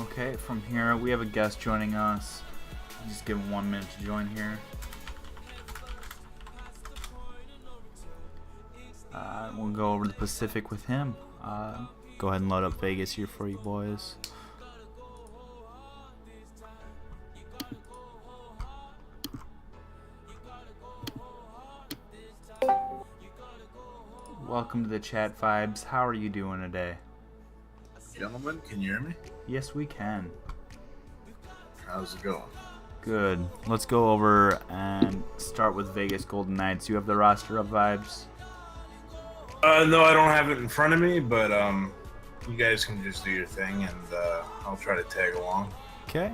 Okay, from here we have a guest joining us. Just give him 1 minute to join here. We'll go over the Pacific with him. Go ahead and load up Vegas here for you boys. Welcome to the Chat Vibes. How are you doing today?
Gentlemen, can you hear me?
Yes, we can.
How's it going?
Good. Let's go over and start with Vegas Golden Knights. You have the roster of Vibes?
No, I don't have it in front of me, but you guys can just do your thing, and I'll try to tag along.
Okay.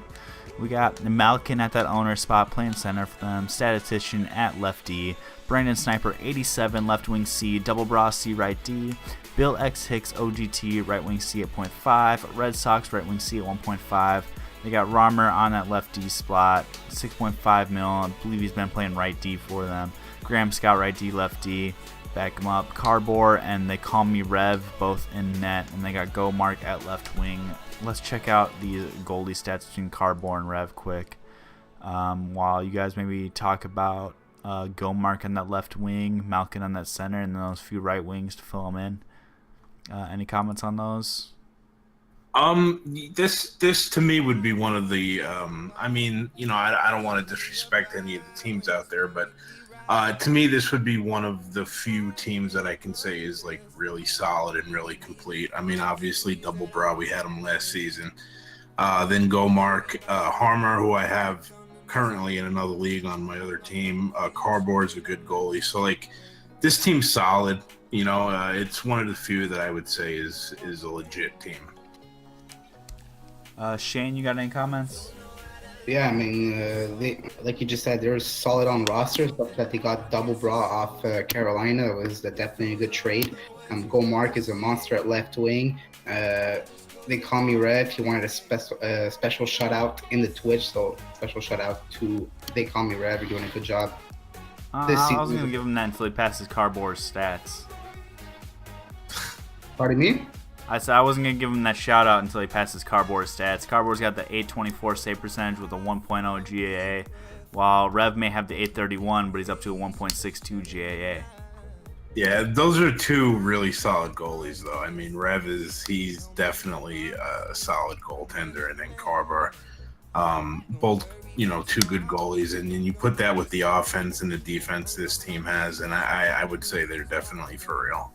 We got Malkin at that owner spot playing center for them. Statistician at left D. Brandon Sniper 87 left wing C. Double Bra C right D. Bill X Hicks OGT right wing C at 0.5. Red Sox right wing C at 1.5. They got Romer on that left D spot, 6.5 mil. I believe he's been playing right D for them. Graham Scout right D, left D. Back him up. Carbor and They Call Me Rev both in net, and they got Go Mark at left wing. Let's check out the goalie stats between Carbor and Rev quick. While you guys maybe talk about Go Mark on that left wing, Malkin on that center, and then those few right wings to fill them in. Any comments on those?
This to me would be one of the. I mean, you know, I don't want to disrespect any of the teams out there, but to me, this would be one of the few teams that I can say is like really solid and really complete. I mean, obviously, Double Bra, we had him last season. Then Go Mark, Harmer, who I have currently in another league on my other team. Carbor is a good goalie, so like this team's solid. You know, it's one of the few that I would say is a legit team.
Shane, you got any comments?
Yeah, I mean, they, like you just said, they're solid on roster. Stuff that they got Double Bra off Carolina was definitely a good trade. Go Mark is a monster at left wing. They Call Me Rev. He wanted a special shout out in the Twitch, so special shout out to They Call Me Rev. You're doing a good job.
I was going to give him that until he passes Carbor's stats.
Pardon me?
I said I wasn't going to give him that shout out until he passes Carbor's stats. Carbor's got the 824 save percentage with a 1.0 GAA, while Rev may have the 831, but he's up to a 1.62 GAA.
Yeah, those are two really solid goalies, though. I mean, he's definitely a solid goaltender, and then Carbor, both, you know, two good goalies, and then you put that with the offense and the defense this team has, and I would say they're definitely for real.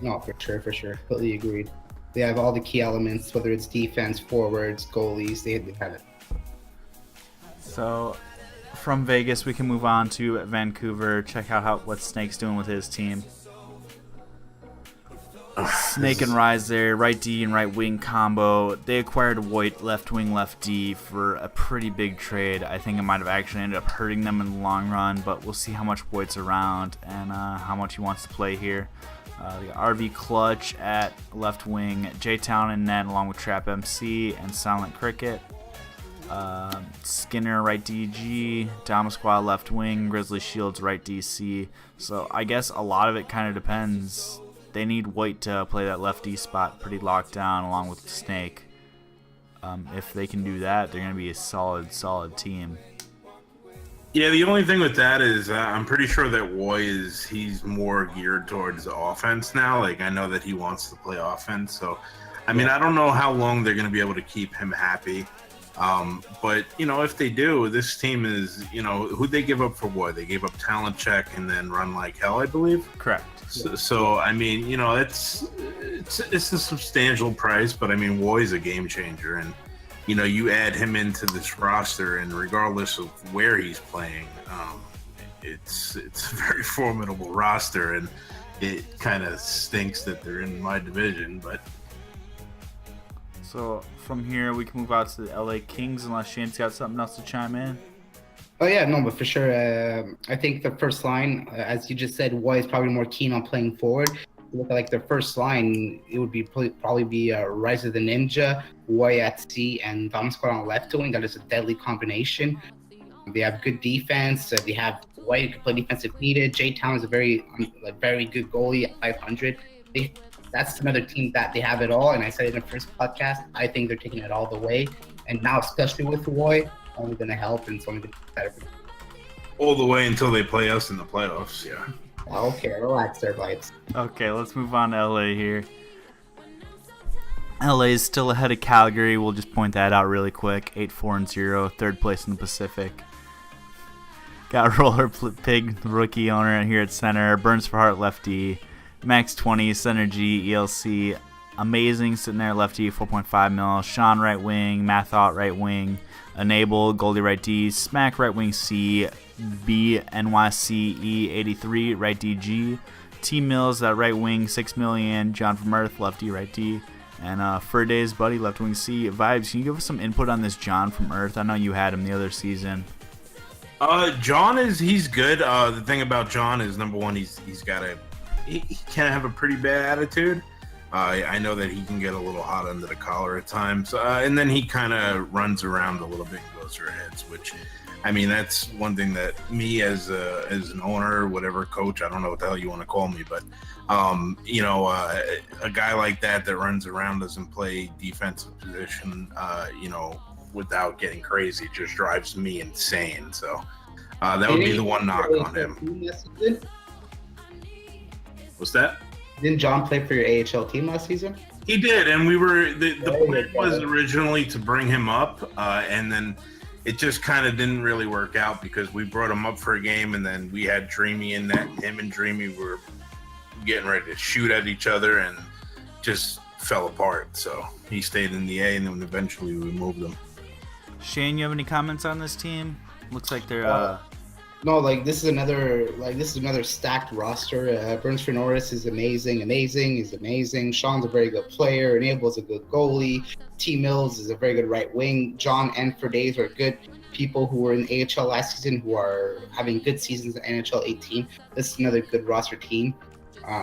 No, for sure. Completely agreed. They have all the key elements, whether it's defense, forwards, goalies, they have it.
So, from Vegas, we can move on to Vancouver. Check out what Snake's doing with his team. Snake and Rise there, right D and right wing combo. They acquired Voit, left wing, left D for a pretty big trade. I think it might have actually ended up hurting them in the long run, but we'll see how much Voigt's around and how much he wants to play here. They got RV Clutch at left wing, J-Town and net along with Trap MC and Silent Cricket. Skinner right DG, Dama Squad left wing, Grizzly Shields right DC. So I guess a lot of it kind of depends. They need Voit to play that left D spot pretty locked down along with Snake. If they can do that, they're going to be a solid team.
Yeah, the only thing with that is I'm pretty sure that he's more geared towards offense now. Like, I know that he wants to play offense. So, I mean, I don't know how long they're going to be able to keep him happy. But, if they do, this team is, who'd they give up for Voit? They gave up Talent Check and then Run Like Hell, I believe.
Correct.
So I mean, it's a substantial price, but I mean, Voit's a game changer, and you add him into this roster, and regardless of where he's playing, it's a very formidable roster, and it kind of stinks that they're in my division, but.
So from here, we can move out to the LA Kings, unless Shane's got something else to chime in.
Oh yeah, no, but for sure, I think the first line, as you just said, Voit is probably more keen on playing forward. Look at like the first line, it would be probably be Rise of the Ninja, Voit at C, and Dom Squad on left wing. That is a deadly combination. They have good defense. They have Voit who can play defense if needed. J-Town is a very good goalie at 500. That's another team that they have it all. And I said in the first podcast, I think they're taking it all the way. And now, especially with Voit, only going to help and it's only going to be better for them.
All the way until they play us in the playoffs, yeah.
Okay, relax there, vibes.
Okay, let's move on to LA here. LA is still ahead of Calgary. We'll just point that out really quick. 8-4-0, third place in the Pacific. Got Roller Pig, the rookie owner here at center. Burns for Heart, lefty. Max 20, center G, ELC. Amazing sitting there, lefty, 4.5 mil. Sean right wing, Mathot right wing. Enable, Goldie right D, Smack right wing C, B, NYCE 83 right DG, T Mills that right wing 6 million, John from Earth lefty right D, and Fur Days Buddy left wing C. Vibes, can you give us some input on this John from Earth? I know you had him the other season.
John he's good. The thing about John is, number one, he can have a pretty bad attitude. I know that he can get a little hot under the collar at times, and then he kind of runs around a little bit and goes for heads, which, I mean, that's one thing that me as an owner, whatever, coach, I don't know what the hell you want to call me, but a guy like that runs around, doesn't play defensive position, without getting crazy, just drives me insane. So that would be the one knock on him. What's that?
Didn't John play for your AHL team last season?
He did, and the plan was originally to bring him up, and then it just kind of didn't really work out because we brought him up for a game, and then we had Dreamy in that. Him and Dreamy were getting ready to shoot at each other, and just fell apart. So he stayed in the A, and then eventually we moved him.
Shane, you have any comments on this team? Looks like they're
No, this is another stacked roster. Burns for Norris is amazing. Sean's a very good player. Enable's a good goalie. T Mills is a very good right wing. John and For Days are good people who were in AHL last season who are having good seasons in NHL 18. This is another good roster team.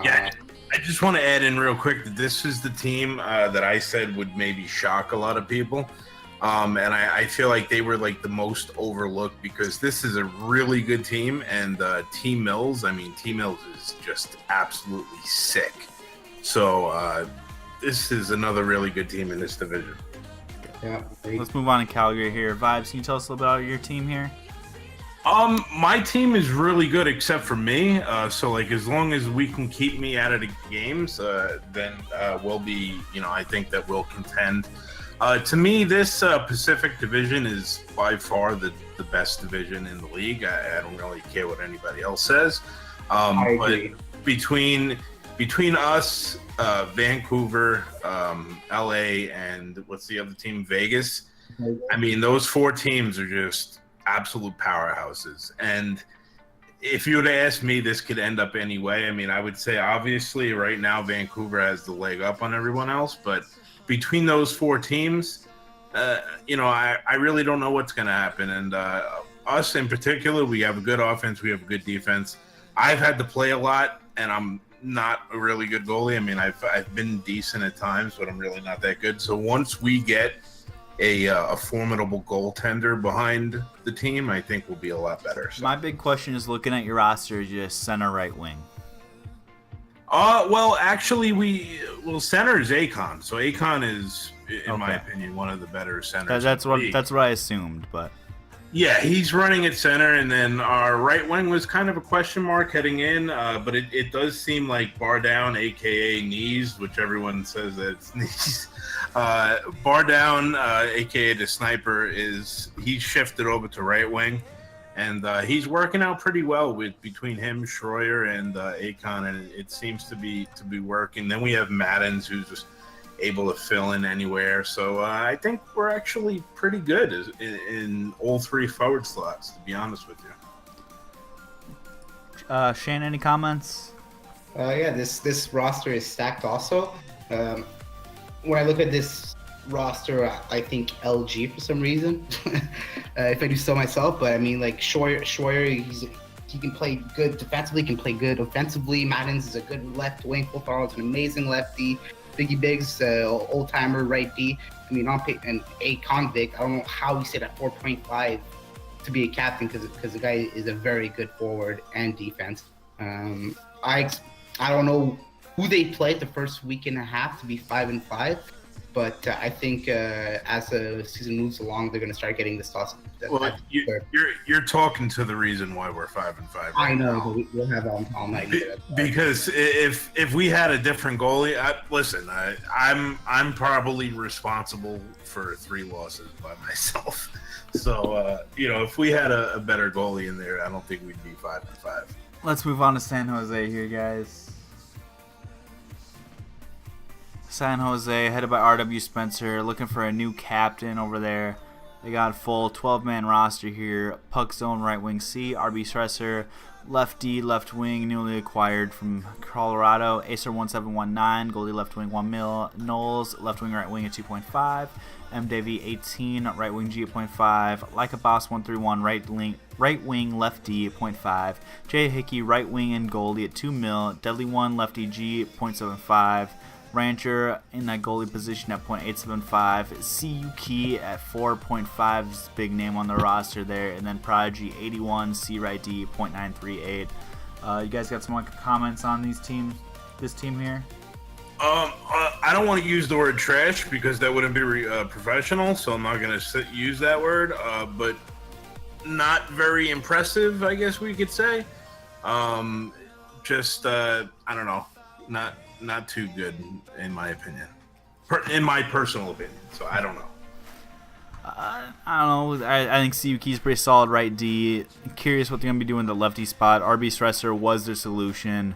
Yeah, I just want to add in real quick that this is the team that I said would maybe shock a lot of people. And I feel like they were like the most overlooked because this is a really good team, and T Mills is just absolutely sick. So this is another really good team in this division.
Yeah.
Let's move on to Calgary here. Vibes, can you tell us a little about your team here?
My team is really good except for me. So as long as we can keep me out of the games, then we'll be, I think that we'll contend. To me, this Pacific Division is by far the best division in the league. I don't really care what anybody else says.
I agree.
But between us, Vancouver, LA, and what's the other team? Vegas. I mean, those four teams are just absolute powerhouses. And if you would have asked me, this could end up any way. I mean, I would say obviously right now Vancouver has the leg up on everyone else, but between those 4 teams, I really don't know what's going to happen. And us in particular, we have a good offense, we have a good defense. I've had to play a lot, and I'm not a really good goalie. I mean, I've been decent at times, but I'm really not that good. So once we get a formidable goaltender behind the team, I think we'll be a lot better. So.
My big question is, looking at your roster, just center, right wing.
Well, actually, center is Akon. So Akon is, in my opinion, one of the better centers.
That's what I assumed, but
yeah, he's running at center, and then our right wing was kind of a question mark heading in, but it does seem like Bar Down, aka Knees, which everyone says that it's Knees. Bar Down, aka the Sniper, he's shifted over to right wing, and he's working out pretty well between him, Schroyer, and Akon, and it seems to be working. Then we have Maddens, who's just able to fill in anywhere. So I think we're actually pretty good in all 3 forward slots, to be honest with you.
Shane, any comments?
Yeah, this roster is stacked also. When I look at this roster, I think LG for some reason, if I do so myself. But I mean, like Schroyer, he can play good defensively, can play good offensively. Maddens is a good left wing. Fulthar is an amazing lefty. Biggie Biggs, old timer, right D. I mean, and a convict. I don't know how he stayed at 4.5 to be a captain because the guy is a very good forward and defense. I don't know who they played the first week and a half to be 5-5, but I think as the season moves along, they're going to start getting the sauce.
Well, you're talking to the reason why we're 5-5. Right
I know,
now.
but we'll have all night.
Because if we had a different goalie, I'm probably responsible for 3 losses by myself. So if we had a better goalie in there, I don't think we'd be 5-5.
Let's move on to San Jose here, guys. San Jose, headed by R.W. Spencer, looking for a new captain over there. They got a full 12-man roster here. Puck zone, right wing C. RB Stresser, left D, left wing, newly acquired from Colorado. Acer 1719, goalie left wing 1 mil. Knowles, left wing, right wing at 2.5. MDV 18, right wing G at 0.5. Like a Boss 131, right wing left D at 0.5. Jay Hickey, right wing and goalie at 2 mil. Deadly 1, lefty G at 0.75. Rancher in that goalie position at 0.875. CU Key at 4.5 is big name on the roster there. And then Prodigy 81, C right D 0.938. You guys got some comments on this team here?
I don't want to use the word trash because that wouldn't be professional, so I'm not going to use that word. But not very impressive, I guess we could say. I don't know, not too good in my opinion, in my personal opinion. So I don't know.
I don't know. I think CU is pretty solid right D. Curious what they're gonna be doing the lefty spot. RB Stresser was their solution.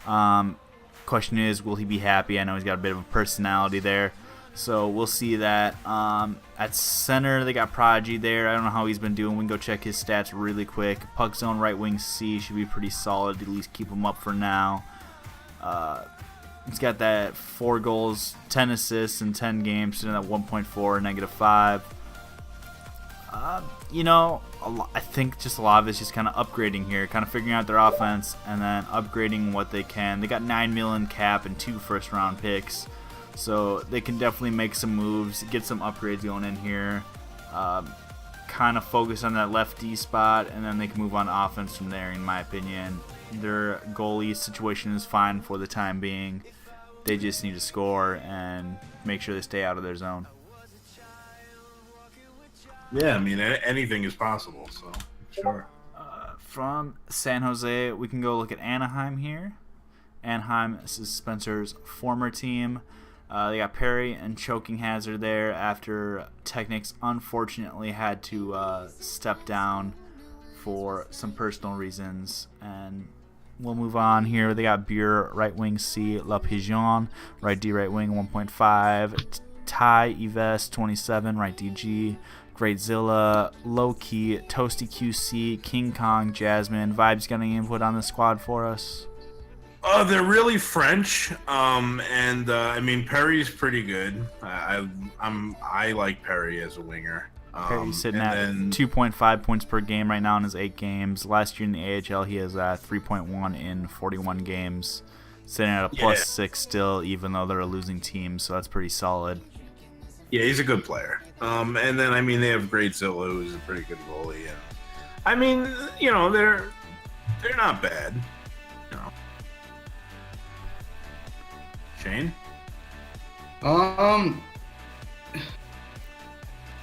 Question is, will he be happy? I know he's got a bit of a personality there, so we'll see that. At center, they got Prodigy there. I don't know how he's been doing. We can go check his stats really quick. Puck zone, right wing C should be pretty solid. At least keep him up for now. He's got that 4 goals, 10 assists in 10 games, sitting at 1.4, -5. I think just a lot of it's just kind of upgrading here, kind of figuring out their offense and then upgrading what they can. They got $9 million cap and 2 first-round picks, so they can definitely make some moves, get some upgrades going in here, kind of focus on that left D spot, and then they can move on to offense from there, in my opinion. Their goalie situation is fine for the time being. They just need to score and make sure they stay out of their zone.
Yeah, I mean, anything is possible, so sure.
From San Jose, we can go look at Anaheim here. Anaheim, this is Spencer's former team. They got Perry and Choking Hazard there after Technics unfortunately had to step down for some personal reasons. And we'll move on here. They got Buer, right wing C, La Pigeon, right D, right wing 1.5. Ty Yves 27, right DG. Greatzilla, Loki, Toasty QC, King Kong, Jasmine. Vibes got any input on the squad for us?
They're really French, and I mean Perry's pretty good. I like Perry as a winger.
Perry's sitting at 2.5 points per game right now in his 8 games. Last year in the AHL, he has 3.1 in 41 games, sitting at a +6 still, even though they're a losing team. So that's pretty solid.
Yeah, he's a good player. And then I mean they have Greatzilla, who's a pretty good goalie, and I mean they're not bad. Shane?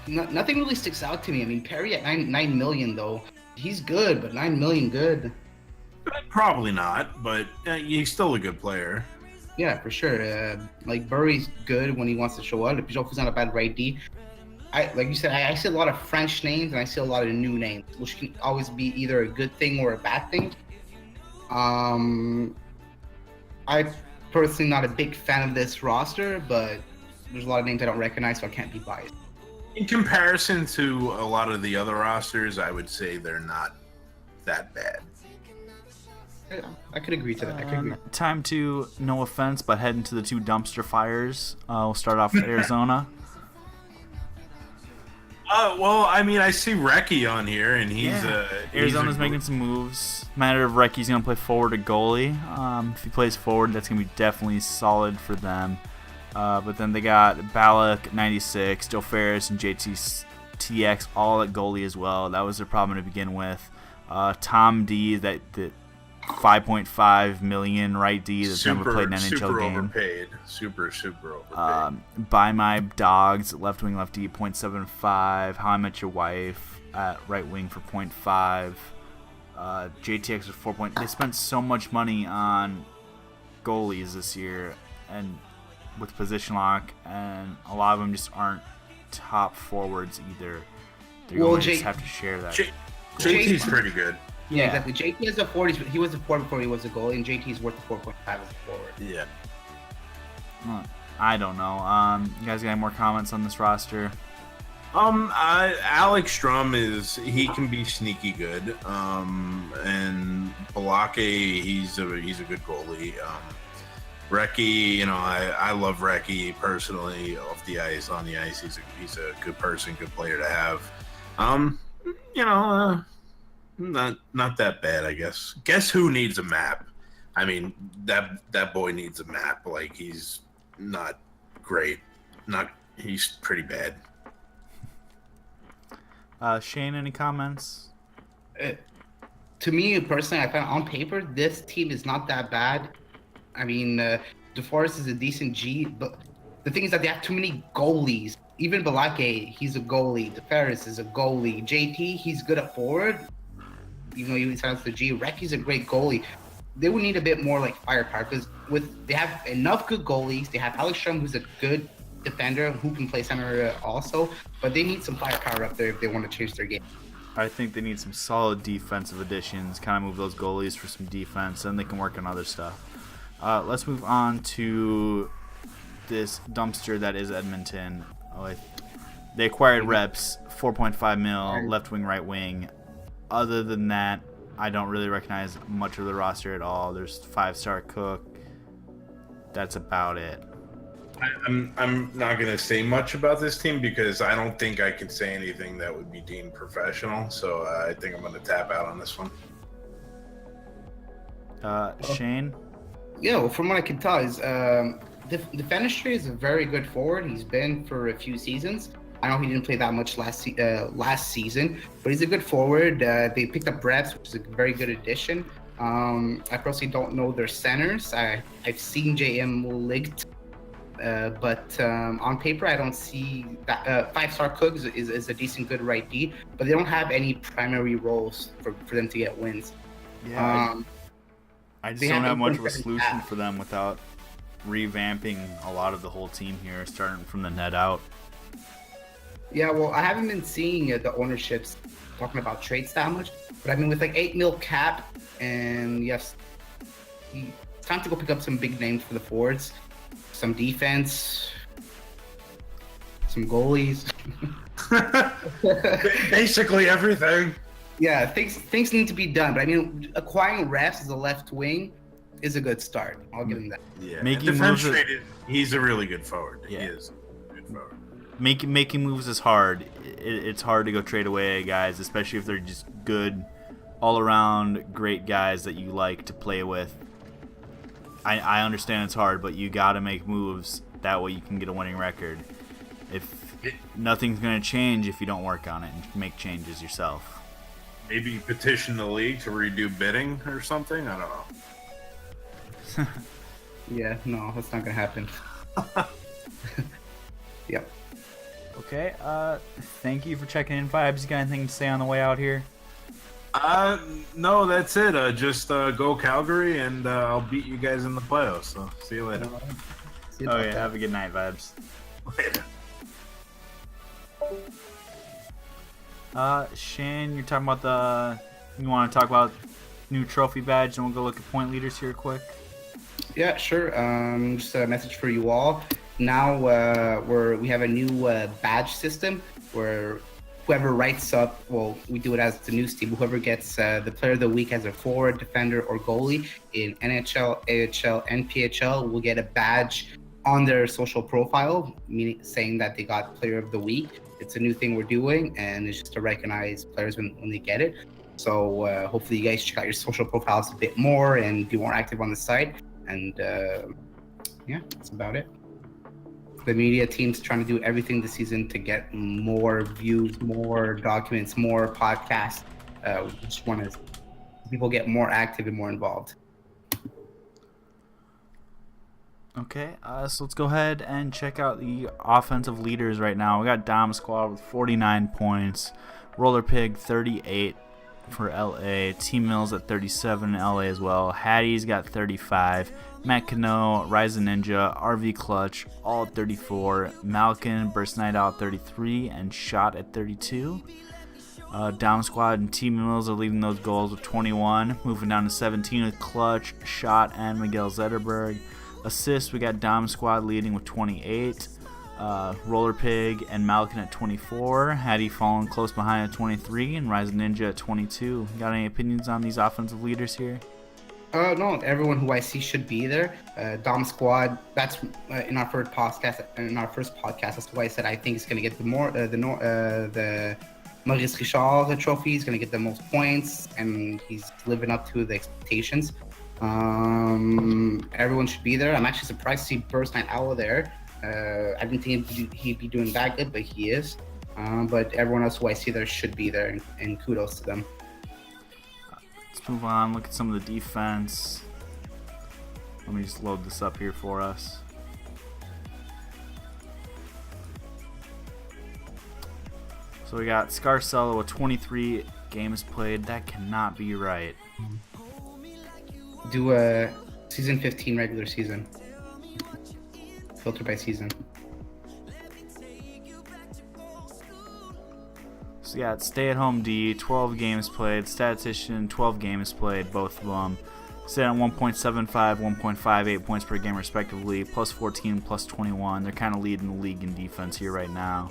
Nothing really sticks out to me. I mean, Perry at 9 million though, he's good, but 9 million good.
Probably not, but he's still a good player.
Yeah, for sure. Like Burry's good when he wants to show up. If he's not a bad right D. Like you said, I see a lot of French names and I see a lot of new names, which can always be either a good thing or a bad thing. I personally not a big fan of this roster, but there's a lot of names I don't recognize, so I can't be biased.
In comparison to a lot of the other rosters, I would say they're not that bad.
Yeah, I could agree to that.
Time to, no offense, but head into the 2 dumpster fires. We'll start off with Arizona.
Well, I mean, I see Recchi on here, and
Arizona's making some moves. Matter of Recchi's going to play forward or goalie. If he plays forward, that's going to be definitely solid for them. But then they got Ballack, 96, Joe Ferris, and JTX all at goalie as well. That was their problem to begin with. Tom D, that 5.5 million right D that's never played an NHL game.
Overpaid. Super overpaid.
By My Dogs, left wing, left D, 0.75. How I Met Your Wife at right wing for 0.5. JTX is 4. They spent so much money on goalies this year, and with position lock, and a lot of them just aren't top forwards either. They're going to just have to share that.
JT's pretty good.
Yeah, exactly. JT is a 40. He was a 4 before he was a goalie, and JT's worth 4.5 as a forward.
Yeah.
I don't know. You guys got any more comments on this roster?
Alex Strum he can be sneaky good. And Balake, he's a good goalie. Recchi, I love Recchi personally off the ice, on the ice. He's a good person, good player to have. Not that bad, I guess. Guess who needs a map? I mean, that boy needs a map. Like, he's not great. He's pretty bad.
Shane, any comments?
To me personally, I find on paper this team is not that bad. I mean, DeForest is a decent G, but the thing is that they have too many goalies. Even Balake, he's a goalie. DeFerris is a goalie. JT, he's good at forward, even though he sounds the G. Recchi's a great goalie. They would need a bit more like firepower, because they have enough good goalies. They have Alex Strum, who's a good defender who can play center also, but they need some firepower up there if they want to change their game.
I think they need some solid defensive additions, kind of move those goalies for some defense, and they can work on other stuff. Let's move on to this dumpster that is Edmonton. They acquired Reps, 4.5 mil, left wing, right wing. Other than that, I don't really recognize much of the roster at all. There's 5-star Cook. That's about it.
I'm not going to say much about this team because I don't think I can say anything that would be deemed professional. So I think I'm going to tap out on this one.
Shane?
Yeah, well, from what I can tell is Defenestrant is a very good forward. He's been for a few seasons. I know he didn't play that much last season, but he's a good forward. They picked up Reps, which is a very good addition. I personally don't know their centers. I've seen JM linked, but on paper I don't see that 5-star Cook is a decent good right D, but they don't have any primary roles for them to get wins.
Yeah, I just don't have much of a solution for them without revamping a lot of the whole team here, starting from the net out.
Yeah, well, I haven't been seeing the ownerships talking about trades that much, but I mean, with like 8 mil cap, and yes, it's time to go pick up some big names for the forwards, some defense, some goalies.
Basically everything.
Yeah, things need to be done. But I mean, acquiring refs as a left wing is a good start. I'll give him that.
Yeah,
Making
defense
moves-
rated, he's a really good forward.
Yeah.
He is a good forward.
Making moves is hard. It's hard to go trade away guys, especially if they're just good, all around great guys that you like to play with. I understand it's hard, but you got to make moves. That way you can get a winning record. If nothing's going to change if you don't work on it and make changes yourself.
Maybe petition the league to redo bidding or something. I don't know.
Yeah, no, that's not gonna happen. Yep.
Okay, thank you for checking in, Vibes. You got anything to say on the way out here?
No, that's it. Just go Calgary, and I'll beat you guys in the playoffs. So see you later.
See you
Oh
about
yeah,
that.
have a good night, Vibes.
Later.
Shane, you're talking about you want to talk about new trophy badge, and we'll go look at point leaders here quick.
Yeah, sure. Just a message for you all. Now we have a new badge system where whoever writes up, well, we do it as the news team. Whoever gets the player of the week as a forward, defender, or goalie in NHL, AHL, and PHL will get a badge on their social profile, meaning saying that they got player of the week. It's a new thing we're doing, and it's just to recognize players when they get it. So hopefully you guys check out your social profiles a bit more and be more active on the site. And yeah, that's about it. The media team's trying to do everything this season to get more views, more documents, more podcasts. We just want to people get more active and more involved.
Okay, so let's go ahead and check out the offensive leaders right now. We got Dom Squad with 49 points, Roller Pig 38 for LA, T Mills at 37 in LA as well, Hattie's got 35, Matt Cano, Ryzen Ninja, RV Clutch all at 34, Malkin, Burst Night Out 33, and Shot at 32. Dom Squad and T Mills are leading those goals with 21, moving down to 17 with Clutch, Shot, and Miguel Zetterberg. Assists, we got Dom Squad leading with 28, Roller Pig and Malkin at 24, Hattie falling close behind at 23, and Rise Ninja at 22. Got any opinions on these offensive leaders here?
No, everyone who I see should be there. Dom Squad, that's in our first podcast. That's why I said I think he's going to get the Maurice Richard trophy. He's going to get the most points, and he's living up to the expectations. Everyone should be there. I'm actually surprised to see Burst Night Owl there. I didn't think he'd be doing that good, but he is. But everyone else who I see there should be there, and kudos to them.
Let's move on. Look at some of the defense. Let me just load this up here for us. So we got Scarcella with 23 games played. That cannot be right.
Do a season 15 regular season. Filter by season.
So yeah, Stay at Home D, 12 games played. Statistician, 12 games played, both of them. Stay at 1.75, 1.58 points per game respectively, plus 14, plus 21. They're kind of leading the league in defense here right now.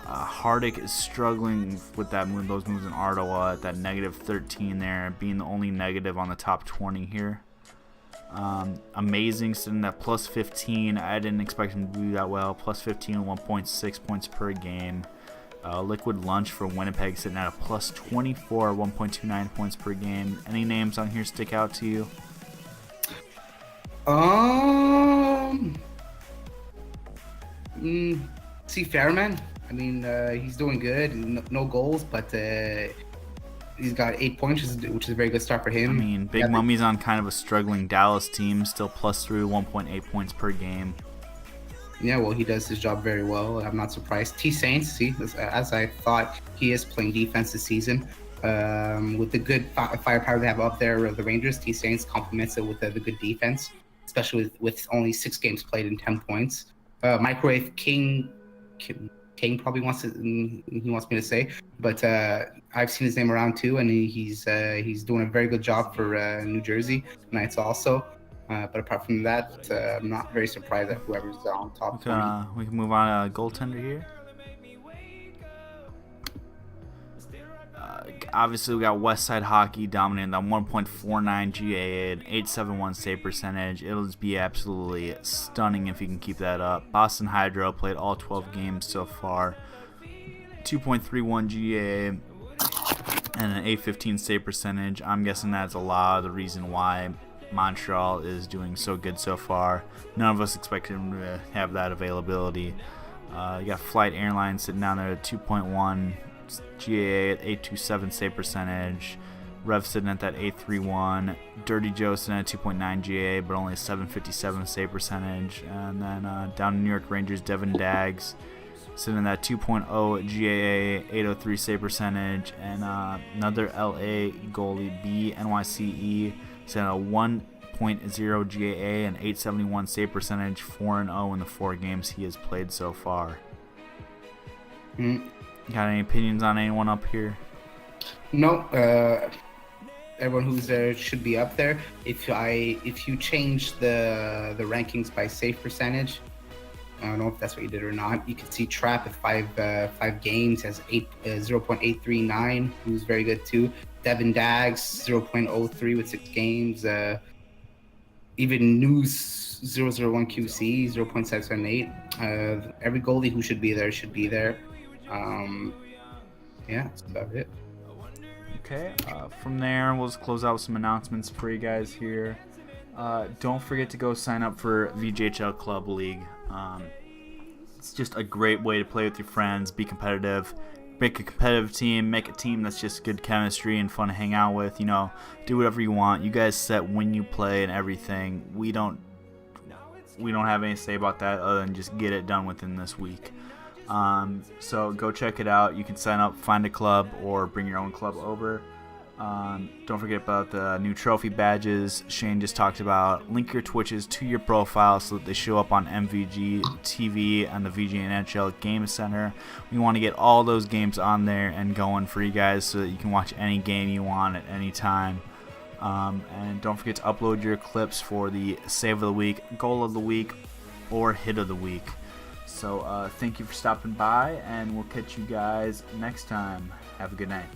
Hardick is struggling with those moves in Ottawa at that negative 13 there, being the only negative on the top 20 here. Amazing sitting at plus 15. I didn't expect him to do that well. Plus 15, 1.6 points per game. Liquid Lunch for Winnipeg sitting at a plus 24, 1.29 points per game. Any names on here stick out to you?
See Fairman. I mean, he's doing good. No goals, but he's got 8 points, which is a very good start for him.
I mean, Big Mummy's on kind of a struggling Dallas team, still plus through 1.8 points per game.
Yeah, well, he does his job very well. I'm not surprised. T Saints, see, as I thought, he is playing defense this season. With the good firepower they have up there, the Rangers, T Saints complements it with the good defense, especially with only 6 games played and 10 points. Microwave King probably wants me to say, but I've seen his name around too, and he's doing a very good job for New Jersey Knights also. But apart from that, I'm not very surprised at whoever's on top.
We can move on to goaltender here. obviously we got Westside Hockey dominating on 1.49 GAA and 871 save percentage. It'll just be absolutely stunning if you can keep that up. Boston Hydro played all 12 games so far, 2.31 GAA and an 815 save percentage. I'm guessing that's a lot of the reason why Montreal is doing so good so far. None of us expected them to have that availability. You got Flight Airlines sitting down there at 2.1 GAA at 827 save percentage. Rev sitting at that 831. Dirty Joe sitting at 2.9 GAA but only a 757 save percentage. And then down in New York Rangers, Devin Dags sitting in that 2.0 GAA, 803 save percentage. And another LA goalie, BNYCE, sitting at a 1.0 GAA and 871 save percentage, 4-0 in the 4 games he has played so far. Got any opinions on anyone up here?
No, everyone who's there should be up there. If you change the rankings by save percentage, I don't know if that's what you did or not. You can see Trap at five games has 0.839, who's very good too. Devin Dags 0.03 with 6 games. Even News 001 QC 0.678. Every goalie who should be there. Yeah, that's about it.
Okay, from there, we'll just close out with some announcements for you guys here. Don't forget to go sign up for VGHL Club League. It's just a great way to play with your friends, be competitive, make a competitive team, make a team that's just good chemistry and fun to hang out with. You know, do whatever you want. You guys set when you play and everything. We don't have any to say about that other than just get it done within this week. So go check it out. You can sign up, find a club, or bring your own club over. Don't forget about the new trophy badges Shane just talked about. Link your Twitches to your profile so that they show up on MVG TV and the VGNHL Game Center. We want to get all those games on there and going for you guys so that you can watch any game you want at any time. And don't forget to upload your clips for the Save of the Week, Goal of the Week, or Hit of the Week. So thank you for stopping by, and we'll catch you guys next time. Have a good night.